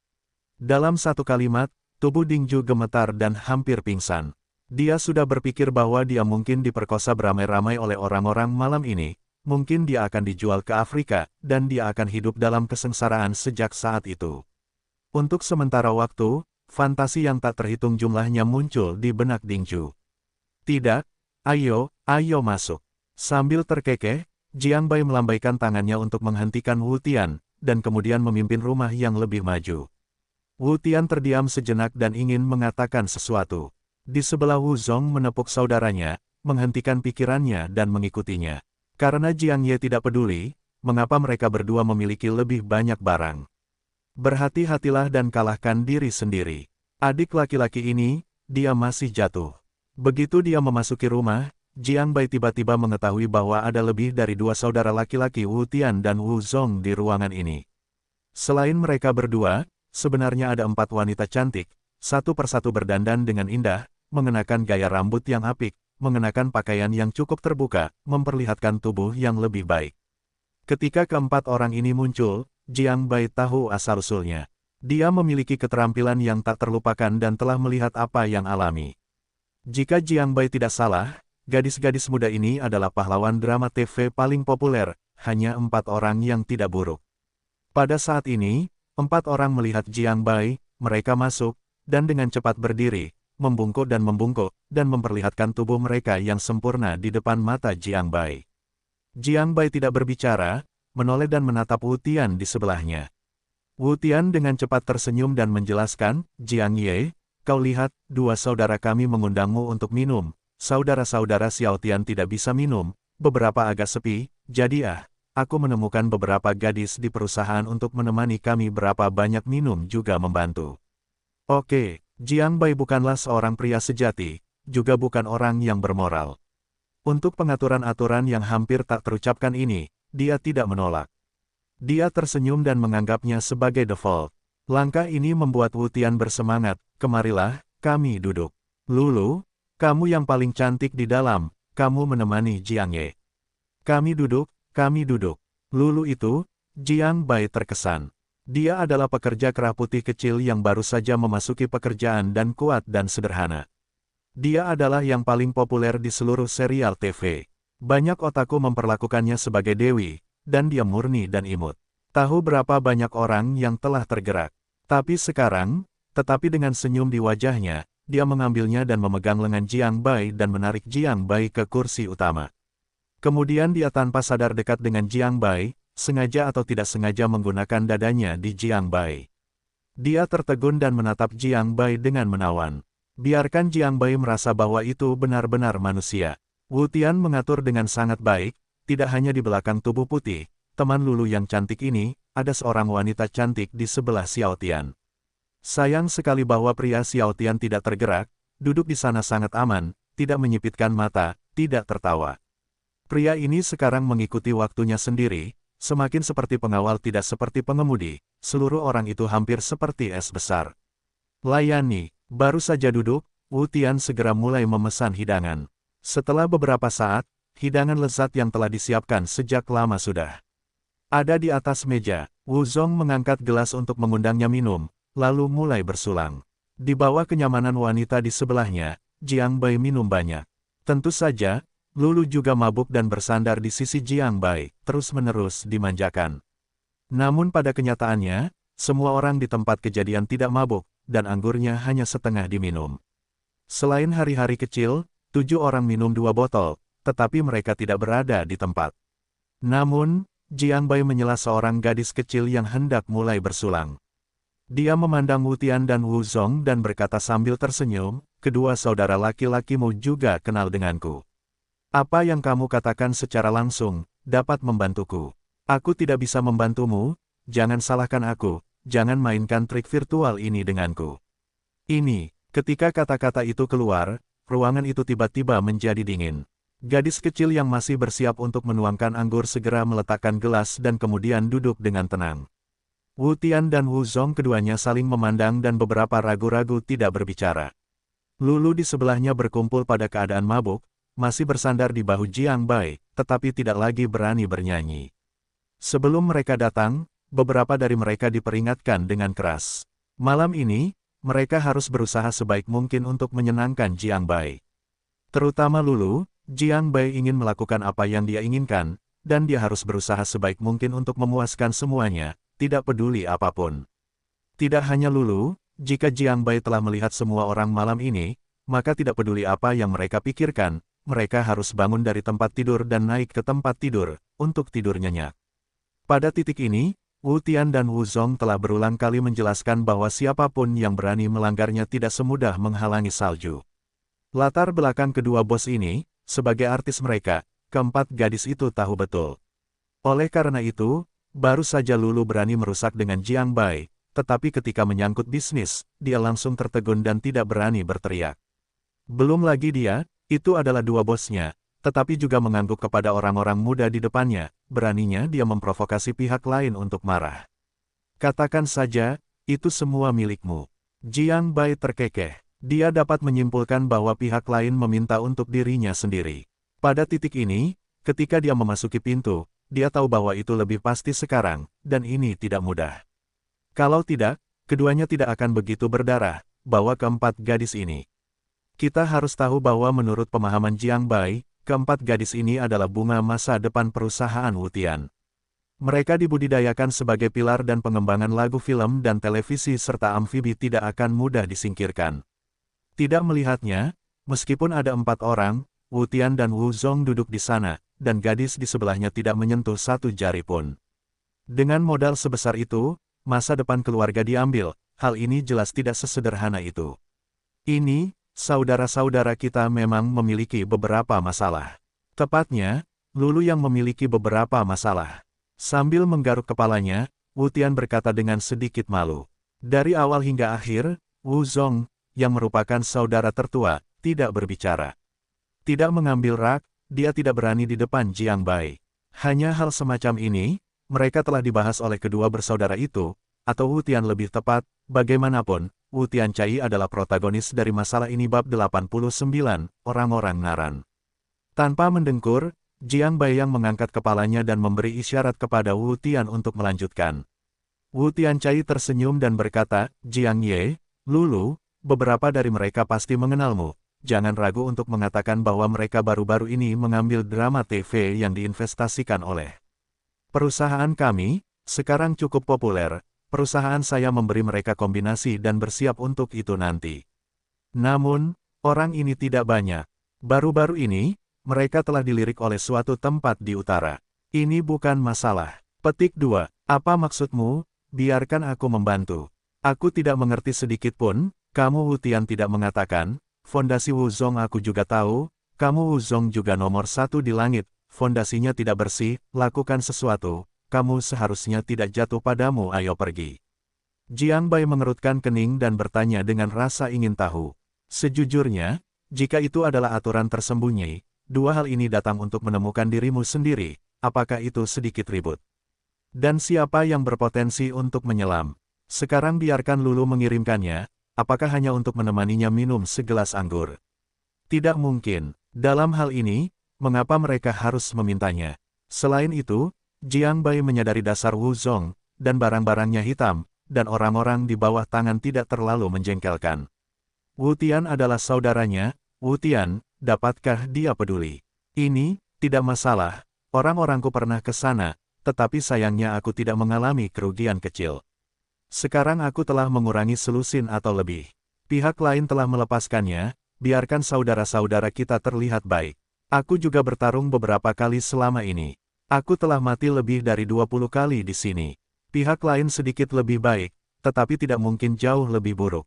Dalam satu kalimat, tubuh Dingju gemetar dan hampir pingsan. Dia sudah berpikir bahwa dia mungkin diperkosa beramai-ramai oleh orang-orang malam ini, mungkin dia akan dijual ke Afrika, dan dia akan hidup dalam kesengsaraan sejak saat itu. Untuk sementara waktu, fantasi yang tak terhitung jumlahnya muncul di benak Dingju. Tidak, ayo masuk. Sambil terkekeh, Jiang Bai melambaikan tangannya untuk menghentikan Wu Tian, dan kemudian memimpin rumah yang lebih maju. Wu Tian terdiam sejenak dan ingin mengatakan sesuatu. Di sebelah Wu Zong menepuk saudaranya, menghentikan pikirannya dan mengikutinya. Karena Jiang Ye tidak peduli, mengapa mereka berdua memiliki lebih banyak barang. Berhati-hatilah dan kalahkan diri sendiri. Adik laki-laki ini, dia masih jatuh. Begitu dia memasuki rumah, Jiang Bai tiba-tiba mengetahui bahwa ada lebih dari 2 saudara laki-laki Wu Tian dan Wu Zong di ruangan ini. Selain mereka berdua, sebenarnya ada 4 wanita cantik, satu persatu berdandan dengan indah, mengenakan gaya rambut yang apik, mengenakan pakaian yang cukup terbuka, memperlihatkan tubuh yang lebih baik. Ketika keempat orang ini muncul, Jiang Bai tahu asal-usulnya. Dia memiliki keterampilan yang tak terlupakan dan telah melihat apa yang alami. Jika Jiang Bai tidak salah, gadis-gadis muda ini adalah pahlawan drama TV paling populer, hanya 4 orang yang tidak buruk. Pada saat ini, 4 orang melihat Jiang Bai, mereka masuk, dan dengan cepat berdiri, membungkuk dan memperlihatkan tubuh mereka yang sempurna di depan mata Jiang Bai. Jiang Bai tidak berbicara, menoleh dan menatap Wu Tian di sebelahnya. Wu Tian dengan cepat tersenyum dan menjelaskan, Jiang Ye, kau lihat, 2 saudara kami mengundangmu untuk minum. Saudara-saudara Xiao Tian tidak bisa minum, beberapa agak sepi, jadi aku menemukan beberapa gadis di perusahaan untuk menemani kami berapa banyak minum juga membantu. Oke, Jiang Bai bukanlah seorang pria sejati, juga bukan orang yang bermoral. Untuk pengaturan-aturan yang hampir tak terucapkan ini, dia tidak menolak. Dia tersenyum dan menganggapnya sebagai default. Langkah ini membuat Wu Tian bersemangat, kemarilah, kami duduk. Lulu, kamu yang paling cantik di dalam, kamu menemani Jiang Ye. Kami duduk. Lulu itu, Jiang Bai terkesan. Dia adalah pekerja kerah putih kecil yang baru saja memasuki pekerjaan dan kuat dan sederhana. Dia adalah yang paling populer di seluruh serial TV. Banyak otaku memperlakukannya sebagai dewi, dan dia murni dan imut. Tahu berapa banyak orang yang telah tergerak. Tapi sekarang, tetapi dengan senyum di wajahnya, dia mengambilnya dan memegang lengan Jiang Bai dan menarik Jiang Bai ke kursi utama. Kemudian dia tanpa sadar dekat dengan Jiang Bai, sengaja atau tidak sengaja menggunakan dadanya di Jiang Bai. Dia tertegun dan menatap Jiang Bai dengan menawan. Biarkan Jiang Bai merasa bahwa itu benar-benar manusia. Wu Tian mengatur dengan sangat baik, tidak hanya di belakang tubuh putih, teman Lulu yang cantik ini, ada seorang wanita cantik di sebelah Xiao Tian. Sayang sekali bahwa pria Xiao Tian tidak tergerak, duduk di sana sangat aman, tidak menyipitkan mata, tidak tertawa. Pria ini sekarang mengikuti waktunya sendiri, semakin seperti pengawal tidak seperti pengemudi, seluruh orang itu hampir seperti es besar. Layani, baru saja duduk, Wu Tian segera mulai memesan hidangan. Setelah beberapa saat, hidangan lezat yang telah disiapkan sejak lama sudah ada di atas meja. Wu Zong mengangkat gelas untuk mengundangnya minum, lalu mulai bersulang. Di bawah kenyamanan wanita di sebelahnya, Jiang Bai minum banyak. Tentu saja, Lulu juga mabuk dan bersandar di sisi Jiang Bai, terus-menerus dimanjakan. Namun pada kenyataannya, semua orang di tempat kejadian tidak mabuk, dan anggurnya hanya setengah diminum. Selain hari-hari kecil, 7 orang minum 2 botol, tetapi mereka tidak berada di tempat. Namun, Jiang Bai menyela seorang gadis kecil yang hendak mulai bersulang. Dia memandang Wu Tian dan Wu Zong dan berkata sambil tersenyum, kedua saudara laki-lakimu juga kenal denganku. Apa yang kamu katakan secara langsung, dapat membantuku. Aku tidak bisa membantumu, jangan salahkan aku, jangan mainkan trik virtual ini denganku. Ini, ketika kata-kata itu keluar, ruangan itu tiba-tiba menjadi dingin. Gadis kecil yang masih bersiap untuk menuangkan anggur segera meletakkan gelas dan kemudian duduk dengan tenang. Wu Tian dan Wu Zong keduanya saling memandang dan beberapa ragu-ragu tidak berbicara. Lulu di sebelahnya berkumpul pada keadaan mabuk, masih bersandar di bahu Jiang Bai, tetapi tidak lagi berani bernyanyi. Sebelum mereka datang, beberapa dari mereka diperingatkan dengan keras. Malam ini, mereka harus berusaha sebaik mungkin untuk menyenangkan Jiang Bai. Terutama Lulu, Jiang Bai ingin melakukan apa yang dia inginkan, dan dia harus berusaha sebaik mungkin untuk memuaskan semuanya, tidak peduli apapun. Tidak hanya Lulu, jika Jiang Bai telah melihat semua orang malam ini, maka tidak peduli apa yang mereka pikirkan, mereka harus bangun dari tempat tidur dan naik ke tempat tidur, untuk tidur nyenyak. Pada titik ini, Wu Tian dan Wu Zong telah berulang kali menjelaskan bahwa siapapun yang berani melanggarnya tidak semudah menghalangi salju. Latar belakang kedua bos ini, sebagai artis mereka, keempat gadis itu tahu betul. Oleh karena itu, baru saja Lulu berani merusak dengan Jiang Bai, tetapi ketika menyangkut bisnis, dia langsung tertegun dan tidak berani berteriak. Belum lagi dia, itu adalah dua bosnya, tetapi juga mengangguk kepada orang-orang muda di depannya, beraninya dia memprovokasi pihak lain untuk marah. Katakan saja, itu semua milikmu. Jiang Bai terkekeh. Dia dapat menyimpulkan bahwa pihak lain meminta untuk dirinya sendiri. Pada titik ini, ketika dia memasuki pintu, dia tahu bahwa itu lebih pasti sekarang, dan ini tidak mudah. Kalau tidak, keduanya tidak akan begitu berdarah, bahwa keempat gadis ini. Kita harus tahu bahwa menurut pemahaman Jiang Bai, keempat gadis ini adalah bunga masa depan perusahaan Wu Tian. Mereka dibudidayakan sebagai pilar dan pengembangan lagu film dan televisi serta amfibi tidak akan mudah disingkirkan. Tidak melihatnya, meskipun ada 4 orang, Wu Tian dan Wu Zong duduk di sana, dan gadis di sebelahnya tidak menyentuh satu jari pun. Dengan modal sebesar itu, masa depan keluarga diambil, hal ini jelas tidak sesederhana itu. Ini, saudara-saudara kita memang memiliki beberapa masalah. Tepatnya, Lulu yang memiliki beberapa masalah. Sambil menggaruk kepalanya, Wu Tian berkata dengan sedikit malu. Dari awal hingga akhir, Wu Zong, yang merupakan saudara tertua, tidak berbicara. Tidak mengambil rak, dia tidak berani di depan Jiang Bai. Hanya hal semacam ini, mereka telah dibahas oleh kedua bersaudara itu, atau Wu Tian lebih tepat, bagaimanapun, Wu Tianchai adalah protagonis dari masalah ini bab 89, orang-orang Naran. Tanpa mendengkur, Jiang Bai yang mengangkat kepalanya dan memberi isyarat kepada Wu Tian untuk melanjutkan. Wu Tianchai tersenyum dan berkata, Jiang Ye, Lulu, beberapa dari mereka pasti mengenalmu. Jangan ragu untuk mengatakan bahwa mereka baru-baru ini mengambil drama TV yang diinvestasikan oleh perusahaan kami, sekarang cukup populer. Perusahaan saya memberi mereka kombinasi dan bersiap untuk itu nanti. Namun, orang ini tidak banyak. Baru-baru ini, mereka telah dilirik oleh suatu tempat di utara. Ini bukan masalah. Petik 2. Apa maksudmu? Biarkan aku membantu. Aku tidak mengerti sedikit pun, kamu Wu Tian tidak mengatakan, fondasi Wu Zong aku juga tahu, kamu Wu Zong juga nomor 1 di langit, fondasinya tidak bersih, lakukan sesuatu. Kamu seharusnya tidak jatuh padamu, ayo pergi. Jiang Bai mengerutkan kening dan bertanya dengan rasa ingin tahu. Sejujurnya, Jika itu adalah aturan tersembunyi, dua hal ini datang untuk menemukan dirimu sendiri, apakah itu sedikit ribut? Dan siapa yang berpotensi untuk menyelam? Sekarang biarkan Lulu mengirimkannya, apakah hanya untuk menemaninya minum segelas anggur? Tidak mungkin. Dalam hal ini, mengapa mereka harus memintanya? Selain itu, Jiang Bai menyadari dasar Wu Zong, dan barang-barangnya hitam, dan orang-orang di bawah tangan tidak terlalu menjengkelkan. Wu Tian adalah saudaranya. Wu Tian, dapatkah dia peduli? Ini, tidak masalah, orang-orangku pernah ke sana, tetapi sayangnya aku tidak mengalami kerugian kecil. Sekarang aku telah mengurangi selusin atau lebih. Pihak lain telah melepaskannya, biarkan saudara-saudara kita terlihat baik. Aku juga bertarung beberapa kali selama ini. Aku telah mati lebih dari 20 kali di sini. Pihak lain sedikit lebih baik, tetapi tidak mungkin jauh lebih buruk.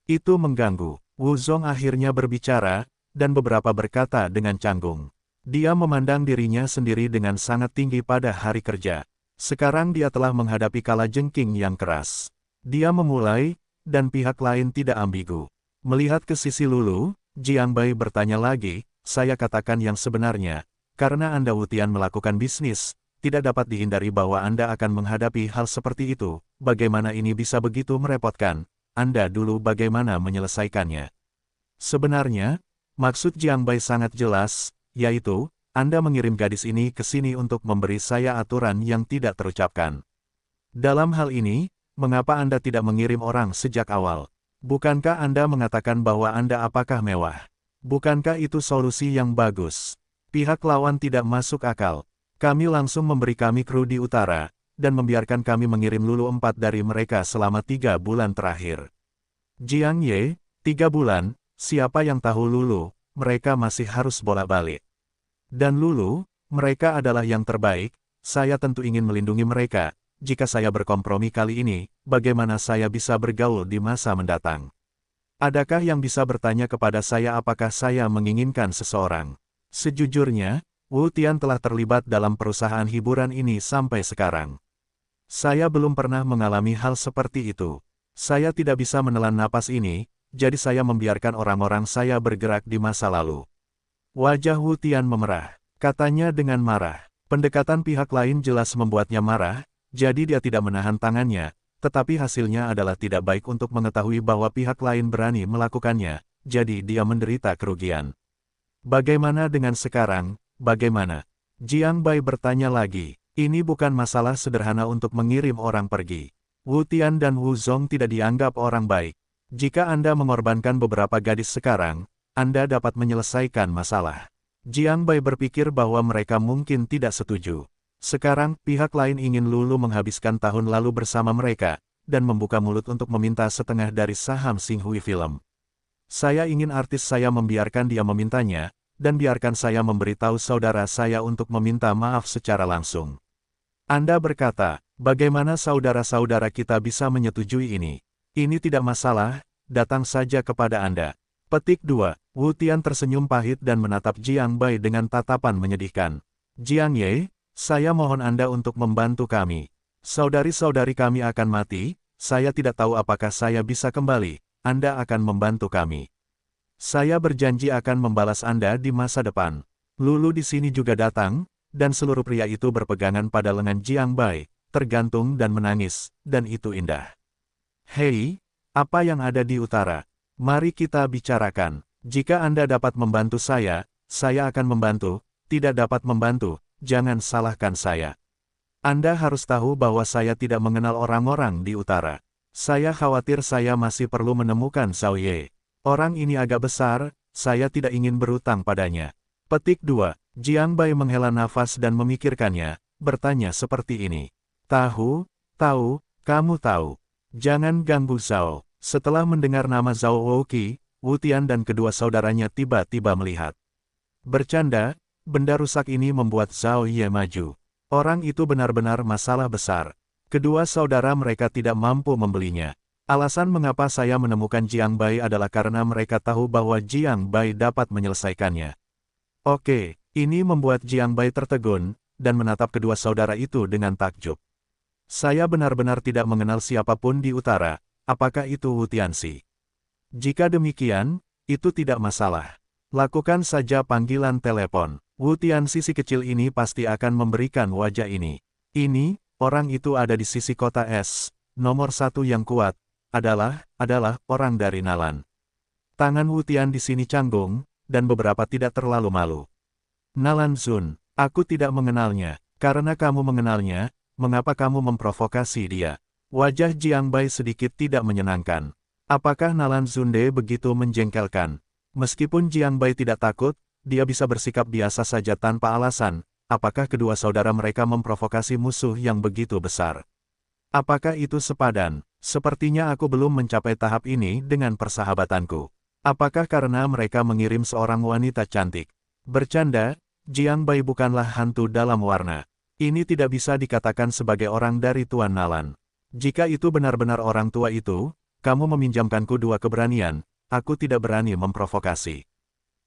Itu mengganggu. Wu Zong akhirnya berbicara, dan beberapa berkata dengan canggung. Dia memandang dirinya sendiri dengan sangat tinggi pada hari kerja. Sekarang dia telah menghadapi kalajengking yang keras. Dia memulai, dan pihak lain tidak ambigu. Melihat ke sisi Lulu, Jiang Bai bertanya lagi, saya katakan yang sebenarnya, karena Anda Wu Tian melakukan bisnis, tidak dapat dihindari bahwa Anda akan menghadapi hal seperti itu, bagaimana ini bisa begitu merepotkan? Anda dulu bagaimana menyelesaikannya? Sebenarnya, maksud Jiang Bai sangat jelas, yaitu, Anda mengirim gadis ini ke sini untuk memberi saya aturan yang tidak terucapkan. Dalam hal ini, mengapa Anda tidak mengirim orang sejak awal? Bukankah Anda mengatakan bahwa Anda apakah mewah? Bukankah itu solusi yang bagus? Pihak lawan tidak masuk akal. Kami langsung memberi kami kru di utara, dan membiarkan kami mengirim Lulu 4 dari mereka selama 3 bulan terakhir. Jiang Ye, 3 bulan, siapa yang tahu Lulu, mereka masih harus bolak-balik. Dan Lulu, mereka adalah yang terbaik, saya tentu ingin melindungi mereka, jika saya berkompromi kali ini, bagaimana saya bisa bergaul di masa mendatang? Adakah yang bisa bertanya kepada saya apakah saya menginginkan seseorang? Sejujurnya, Wu Tian telah terlibat dalam perusahaan hiburan ini sampai sekarang. Saya belum pernah mengalami hal seperti itu. Saya tidak bisa menelan napas ini, jadi saya membiarkan orang-orang saya bergerak di masa lalu. Wajah Wu Tian memerah. Katanya dengan marah. Pendekatan pihak lain jelas membuatnya marah, jadi dia tidak menahan tangannya, tetapi hasilnya adalah tidak baik untuk mengetahui bahwa pihak lain berani melakukannya, jadi dia menderita kerugian. Bagaimana dengan sekarang, bagaimana? Jiang Bai bertanya lagi. Ini bukan masalah sederhana untuk mengirim orang pergi. Wu Tian dan Wu Zong tidak dianggap orang baik. Jika Anda mengorbankan beberapa gadis sekarang, Anda dapat menyelesaikan masalah. Jiang Bai berpikir bahwa mereka mungkin tidak setuju. Sekarang, pihak lain ingin Lulu menghabiskan tahun lalu bersama mereka, dan membuka mulut untuk meminta setengah dari saham Xinhui Film. Saya ingin artis saya membiarkan dia memintanya, dan biarkan saya memberitahu saudara saya untuk meminta maaf secara langsung. Anda berkata, bagaimana saudara-saudara kita bisa menyetujui ini? Ini tidak masalah, datang saja kepada Anda. Petik 2. Wu Tian tersenyum pahit dan menatap Jiang Bai dengan tatapan menyedihkan. Jiang Ye, saya mohon Anda untuk membantu kami. Saudari-saudari kami akan mati, saya tidak tahu apakah saya bisa kembali, Anda akan membantu kami. Saya berjanji akan membalas Anda di masa depan. Lulu di sini juga datang, dan seluruh pria itu berpegangan pada lengan Jiang Bai, tergantung dan menangis, dan itu indah. Hei, apa yang ada di utara? Mari kita bicarakan. Jika Anda dapat membantu saya akan membantu, tidak dapat membantu, jangan salahkan saya. Anda harus tahu bahwa saya tidak mengenal orang-orang di utara. Saya khawatir saya masih perlu menemukan Zhao Ye. Orang ini agak besar, saya tidak ingin berutang padanya. Petik 2. Jiang Bai menghela nafas dan memikirkannya, bertanya seperti ini. Tahu, kamu tahu. Jangan ganggu Zhao. Setelah mendengar nama Zhao Wouqi, Wu Tian dan kedua saudaranya tiba-tiba melihat. Bercanda, benda rusak ini membuat Zhao Ye maju. Orang itu benar-benar masalah besar. Kedua saudara mereka tidak mampu membelinya. Alasan mengapa saya menemukan Jiang Bai adalah karena mereka tahu bahwa Jiang Bai dapat menyelesaikannya. Oke, ini membuat Jiang Bai tertegun, dan menatap kedua saudara itu dengan takjub. Saya benar-benar tidak mengenal siapapun di utara, apakah itu Wu Tianxi? Jika demikian, Itu tidak masalah. Lakukan saja panggilan telepon. Wu Tianxi si kecil ini pasti akan memberikan wajah ini. Ini, orang itu ada di sisi kota es. Nomor satu yang kuat, adalah orang dari Nalan. Tangan Wu Tian di sini canggung, dan beberapa tidak terlalu malu. Nalan Zun, aku tidak mengenalnya. Karena kamu mengenalnya, mengapa kamu memprovokasi dia? Wajah Jiang Bai sedikit tidak menyenangkan. Apakah Nalan Zunde begitu menjengkelkan? Meskipun Jiang Bai tidak takut, dia bisa bersikap biasa saja tanpa alasan. Apakah kedua saudara mereka memprovokasi musuh yang begitu besar? Apakah itu sepadan? Sepertinya aku belum mencapai tahap ini dengan persahabatanku. Apakah karena mereka mengirim seorang wanita cantik? Bercanda, Jiang Bai bukanlah hantu dalam warna. Ini tidak bisa dikatakan sebagai orang dari Tuan Nalan. Jika itu benar-benar orang tua itu, kamu meminjamkanku 2 keberanian, aku tidak berani memprovokasi.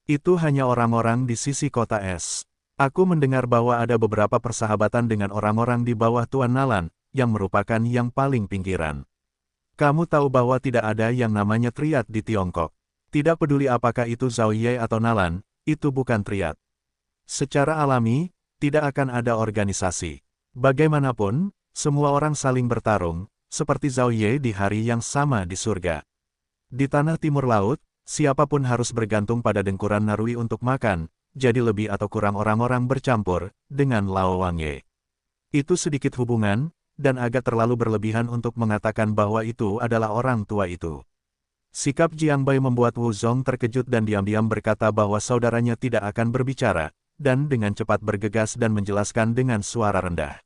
Itu hanya orang-orang di sisi kota es. Aku mendengar bahwa ada beberapa persahabatan dengan orang-orang di bawah Tuan Nalan, yang merupakan yang paling pinggiran. Kamu tahu bahwa tidak ada yang namanya triad di Tiongkok. Tidak peduli apakah itu Zhao Ye atau Nalan, itu bukan triad. Secara alami, tidak akan ada organisasi. Bagaimanapun, semua orang saling bertarung, seperti Zhao Ye di hari yang sama di surga. Di tanah timur laut, siapapun harus bergantung pada dengkuran Narui untuk makan, jadi lebih atau kurang orang-orang bercampur dengan Lao Wang Ye. Itu sedikit hubungan, dan agak terlalu berlebihan untuk mengatakan bahwa itu adalah orang tua itu. Sikap Jiang Bai membuat Wu Zong terkejut dan diam-diam berkata bahwa saudaranya tidak akan berbicara, dan dengan cepat bergegas dan menjelaskan dengan suara rendah.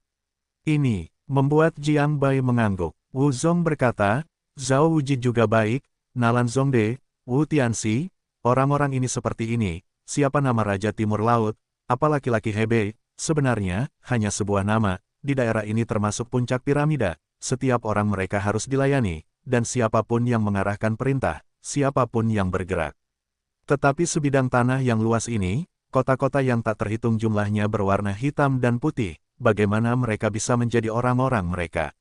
Ini membuat Jiang Bai mengangguk. Wu Zong berkata, Zhao Wuji juga baik, Nalan Zongde, Wu Tianxi, orang-orang ini seperti ini, siapa nama Raja Timur Laut, apa laki-laki Hebei, sebenarnya, hanya sebuah nama, di daerah ini termasuk puncak piramida, setiap orang mereka harus dilayani, dan siapapun yang mengarahkan perintah, siapapun yang bergerak. Tetapi sebidang tanah yang luas ini, kota-kota yang tak terhitung jumlahnya berwarna hitam dan putih, bagaimana mereka bisa menjadi orang-orang mereka?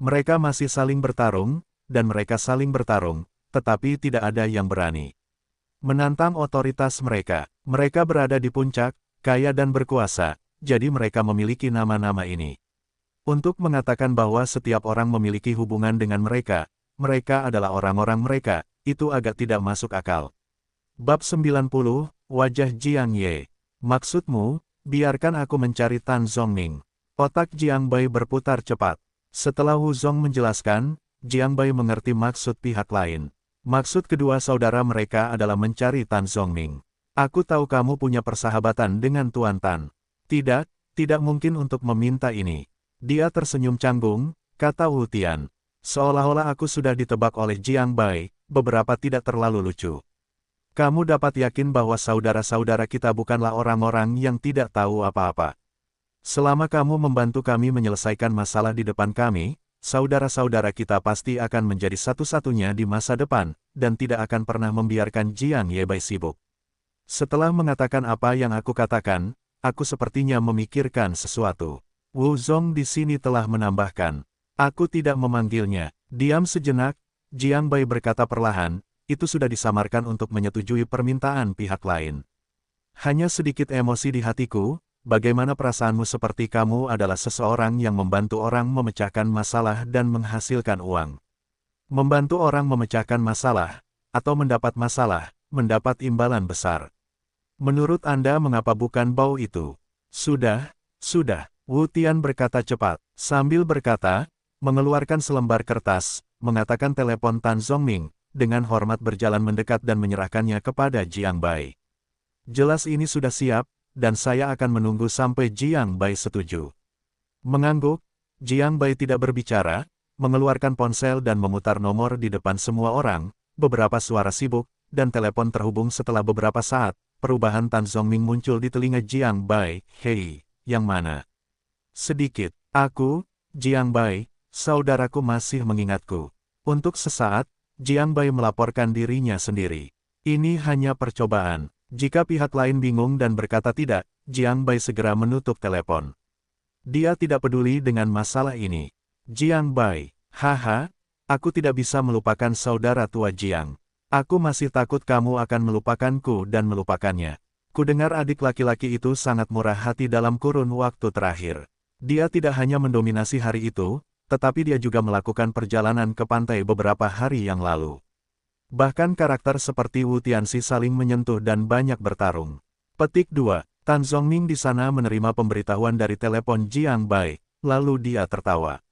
Mereka masih saling bertarung, dan mereka saling bertarung, tetapi tidak ada yang berani menantang otoritas mereka. Mereka berada di puncak, kaya dan berkuasa, jadi mereka memiliki nama-nama ini. Untuk mengatakan bahwa setiap orang memiliki hubungan dengan mereka, mereka adalah orang-orang mereka, itu agak tidak masuk akal. Bab 90, Wajah Jiang Ye. Maksudmu, biarkan aku mencari Tan Zongning. Otak Jiang Bai berputar cepat. Setelah Wu Zong menjelaskan, Jiang Bai mengerti maksud pihak lain. Maksud kedua saudara mereka adalah mencari Tan Zongning. Aku tahu kamu punya persahabatan dengan Tuan Tan. Tidak mungkin untuk meminta ini. Dia tersenyum canggung, kata Wu Tian. Seolah-olah aku sudah ditebak oleh Jiang Bai, beberapa tidak terlalu lucu. Kamu dapat yakin bahwa saudara-saudara kita bukanlah orang-orang yang tidak tahu apa-apa. Selama kamu membantu kami menyelesaikan masalah di depan kami, saudara-saudara kita pasti akan menjadi satu-satunya di masa depan, dan tidak akan pernah membiarkan Jiang Ye Bai sibuk. Setelah mengatakan apa yang aku katakan, aku sepertinya memikirkan sesuatu. Wu Zong di sini telah menambahkan. Aku tidak memanggilnya. Diam sejenak, Jiang Bai berkata perlahan, itu sudah disamarkan untuk menyetujui permintaan pihak lain. Hanya sedikit emosi di hatiku, bagaimana perasaanmu seperti kamu adalah seseorang yang membantu orang memecahkan masalah dan menghasilkan uang. Membantu orang memecahkan masalah, atau mendapat masalah, mendapat imbalan besar. Menurut Anda mengapa bukan bau itu? Sudah, Wu Tian berkata cepat, sambil berkata, mengeluarkan selembar kertas, mengatakan telepon Tan Zongning, dengan hormat berjalan mendekat dan menyerahkannya kepada Jiang Bai. Jelas ini sudah siap, dan saya akan menunggu sampai Jiang Bai setuju. Mengangguk, Jiang Bai tidak berbicara, mengeluarkan ponsel dan memutar nomor di depan semua orang, beberapa suara sibuk, dan telepon terhubung setelah beberapa saat, perubahan Tan Zongming muncul di telinga Jiang Bai. Hei, yang mana? Sedikit, aku, Jiang Bai, saudaraku masih mengingatku. Untuk sesaat, Jiang Bai melaporkan dirinya sendiri. Ini hanya percobaan. Jika pihak lain bingung dan berkata tidak, Jiang Bai segera menutup telepon. Dia tidak peduli dengan masalah ini. Jiang Bai, haha, aku tidak bisa melupakan saudara tua Jiang. Aku masih takut kamu akan melupakanku dan melupakannya. Kudengar adik laki-laki itu sangat murah hati dalam kurun waktu terakhir. Dia tidak hanya mendominasi hari itu, tetapi dia juga melakukan perjalanan ke pantai beberapa hari yang lalu. Bahkan karakter seperti Wu Tianxi saling menyentuh dan banyak bertarung. Petik 2. Tan Zongming di sana menerima pemberitahuan dari telepon Jiang Bai, lalu dia tertawa.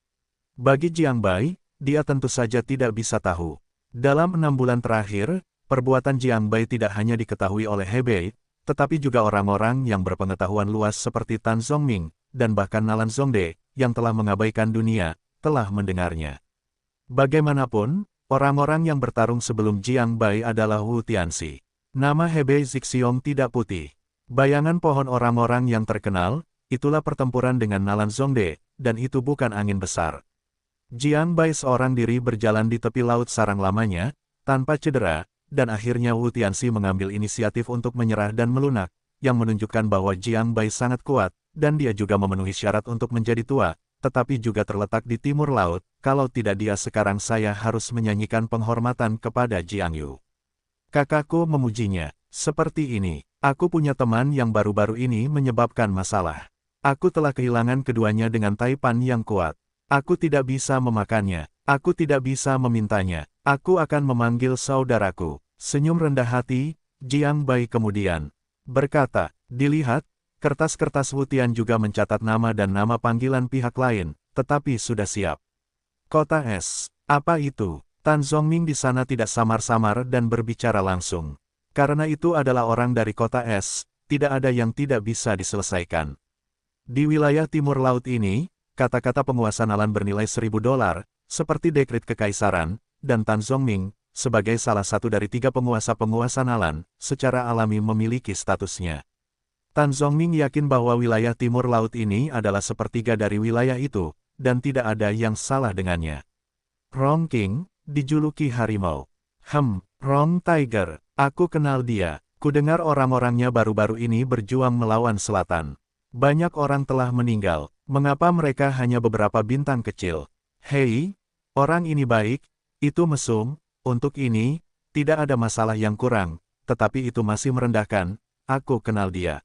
Bagi Jiang Bai, dia tentu saja tidak bisa tahu. Dalam 6 bulan terakhir, perbuatan Jiang Bai tidak hanya diketahui oleh Hebei, tetapi juga orang-orang yang berpengetahuan luas seperti Tan Zongming, dan bahkan Nalan Zongde, yang telah mengabaikan dunia, telah mendengarnya. Bagaimanapun, orang-orang yang bertarung sebelum Jiang Bai adalah Wu Tianxi. Nama Hebei Zixiong tidak putih. Bayangan pohon orang-orang yang terkenal, itulah pertempuran dengan Nalan Zongde, dan itu bukan angin besar. Jiang Bai seorang diri berjalan di tepi laut sarang lamanya, tanpa cedera, dan akhirnya Wu Tianxi mengambil inisiatif untuk menyerah dan melunak, yang menunjukkan bahwa Jiang Bai sangat kuat, dan dia juga memenuhi syarat untuk menjadi tua, tetapi juga terletak di timur laut, kalau tidak dia sekarang saya harus menyanyikan penghormatan kepada Jiang Yu. Kakakku memujinya, seperti ini. Aku punya teman yang baru-baru ini menyebabkan masalah. Aku telah kehilangan keduanya dengan taipan yang kuat. Aku tidak bisa memakannya. Aku tidak bisa memintanya. Aku akan memanggil saudaraku. Senyum rendah hati, Jiang Bai kemudian berkata, dilihat, kertas-kertas Wutian juga mencatat nama dan nama panggilan pihak lain, tetapi sudah siap. Kota S. Apa itu? Tan Zongming di sana tidak samar-samar dan berbicara langsung. Karena itu adalah orang dari kota S, tidak ada yang tidak bisa diselesaikan. Di wilayah timur laut ini, kata-kata penguasa Nalan bernilai $1.000, seperti dekret kekaisaran, dan Tan Zongming, sebagai salah satu dari 3 penguasa-penguasa Nalan, secara alami memiliki statusnya. Tan Zongming yakin bahwa wilayah timur laut ini adalah sepertiga dari wilayah itu, dan tidak ada yang salah dengannya. Rong King, dijuluki harimau. Rong Tiger. Aku kenal dia. Kudengar orang-orangnya baru-baru ini berjuang melawan selatan. Banyak orang telah meninggal. Mengapa mereka hanya beberapa bintang kecil? Hei, orang ini baik, itu mesum, untuk ini, tidak ada masalah yang kurang, tetapi itu masih merendahkan, aku kenal dia.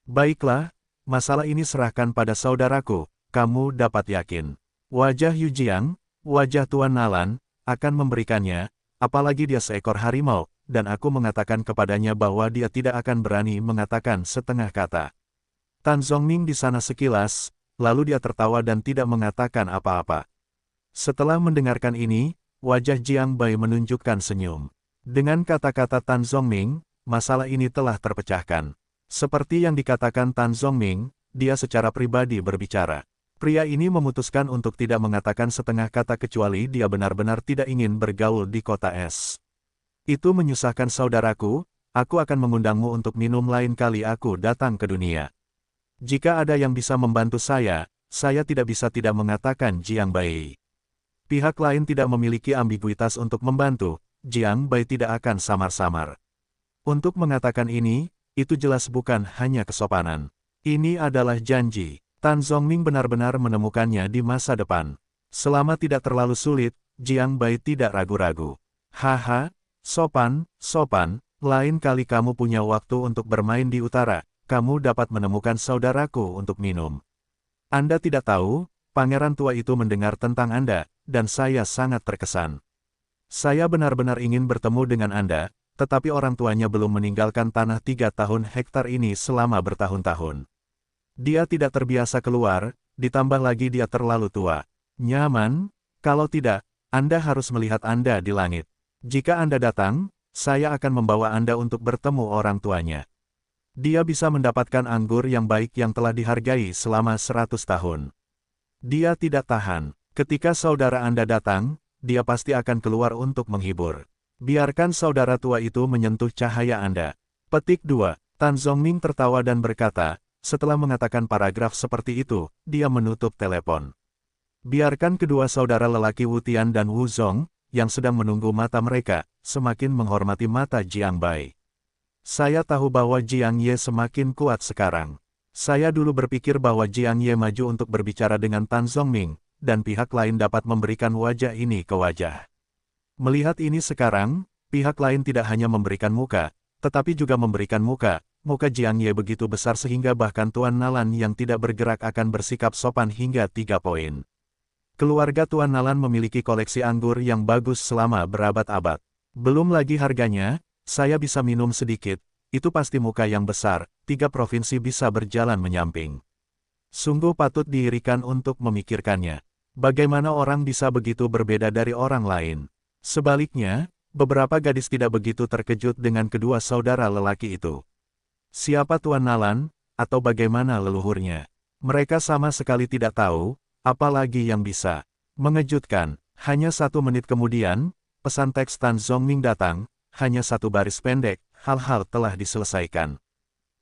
Baiklah, masalah ini serahkan pada saudaraku, kamu dapat yakin. Wajah Yu Jiang, wajah Tuan Nalan, akan memberikannya, apalagi dia seekor harimau, dan aku mengatakan kepadanya bahwa dia tidak akan berani mengatakan setengah kata. Tan Zongming di sana sekilas, lalu dia tertawa dan tidak mengatakan apa-apa. Setelah mendengarkan ini, wajah Jiang Bai menunjukkan senyum. Dengan kata-kata Tan Zongming, masalah ini telah terpecahkan. Seperti yang dikatakan Tan Zongming, dia secara pribadi berbicara. Pria ini memutuskan untuk tidak mengatakan setengah kata kecuali dia benar-benar tidak ingin bergaul di kota S. Itu menyusahkan saudaraku, aku akan mengundangmu untuk minum lain kali aku datang ke dunia. Jika ada yang bisa membantu saya tidak bisa tidak mengatakan Jiang Bai. Pihak lain tidak memiliki ambiguitas untuk membantu, Jiang Bai tidak akan samar-samar. Untuk mengatakan ini, itu jelas bukan hanya kesopanan. Ini adalah janji. Tan Zongming benar-benar menemukannya di masa depan. Selama tidak terlalu sulit, Jiang Bai tidak ragu-ragu. Haha. Sopan, lain kali kamu punya waktu untuk bermain di utara, kamu dapat menemukan saudaraku untuk minum. Anda tidak tahu, pangeran tua itu mendengar tentang Anda, dan saya sangat terkesan. Saya benar-benar ingin bertemu dengan Anda, tetapi orang tuanya belum meninggalkan tanah 3 tahun hektar ini selama bertahun-tahun. Dia tidak terbiasa keluar, ditambah lagi dia terlalu tua. Nyaman? Kalau tidak, Anda harus melihat Anda di langit. Jika Anda datang, saya akan membawa Anda untuk bertemu orang tuanya. Dia bisa mendapatkan anggur yang baik yang telah dihargai selama 100 tahun. Dia tidak tahan. Ketika saudara Anda datang, dia pasti akan keluar untuk menghibur. Biarkan saudara tua itu menyentuh cahaya Anda. Petik 2. Tan Zongming tertawa dan berkata, setelah mengatakan paragraf seperti itu, dia menutup telepon. Biarkan kedua saudara lelaki Wu Tian dan Wu Zong, yang sedang menunggu mata mereka, semakin menghormati mata Jiang Bai. Saya tahu bahwa Jiang Ye semakin kuat sekarang. Saya dulu berpikir bahwa Jiang Ye maju untuk berbicara dengan Tan Zongming, dan pihak lain dapat memberikan wajah ini ke wajah. Melihat ini sekarang, Pihak lain tidak hanya memberikan muka, tetapi juga memberikan muka. Muka Jiang Ye begitu besar sehingga bahkan Tuan Nalan yang tidak bergerak akan bersikap sopan hingga 3 poin. Keluarga Tuan Nalan memiliki koleksi anggur yang bagus selama berabad-abad. Belum lagi harganya, saya bisa minum sedikit, itu pasti muka yang besar, 3 provinsi bisa berjalan menyamping. Sungguh patut diirikan untuk memikirkannya. Bagaimana orang bisa begitu berbeda dari orang lain? Sebaliknya, beberapa gadis tidak begitu terkejut dengan kedua saudara lelaki itu. Siapa Tuan Nalan, atau bagaimana leluhurnya? Mereka sama sekali tidak tahu, apalagi yang bisa. Mengejutkan, hanya 1 menit kemudian, pesan teks Tan Zongming datang, hanya 1 baris pendek, hal-hal telah diselesaikan.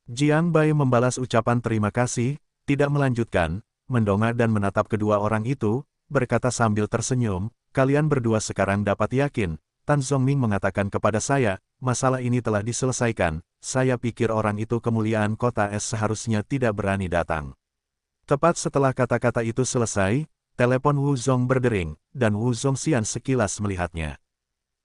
Jiang Bai membalas ucapan terima kasih, tidak melanjutkan, mendongak dan menatap kedua orang itu, berkata sambil tersenyum, kalian berdua sekarang dapat yakin, Tan Zongming mengatakan kepada saya, masalah ini telah diselesaikan, saya pikir orang itu kemuliaan kota es seharusnya tidak berani datang. Tepat setelah kata-kata itu selesai, telepon Wu Zong berdering, dan Wu Zongxian sekilas melihatnya.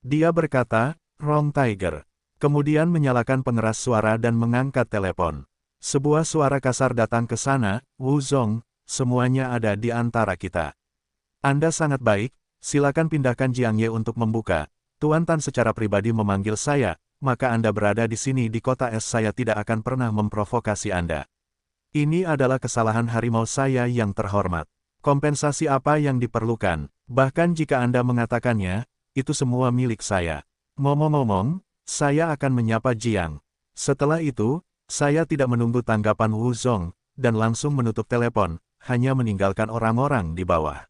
Dia berkata, Wrong Tiger. Kemudian menyalakan pengeras suara dan mengangkat telepon. Sebuah suara kasar datang ke sana, Wu Zong, semuanya ada di antara kita. Anda sangat baik, silakan pindahkan Jiang Ye untuk membuka. Tuan Tan secara pribadi memanggil saya, maka Anda berada di sini di kota es saya tidak akan pernah memprovokasi Anda. Ini adalah kesalahan harimau saya yang terhormat. Kompensasi apa yang diperlukan, bahkan jika Anda mengatakannya, itu semua milik saya. Ngomong-ngomong, saya akan menyapa Jiang. Setelah itu, saya tidak menunggu tanggapan Wu Zong, dan langsung menutup telepon, hanya meninggalkan orang-orang di bawah.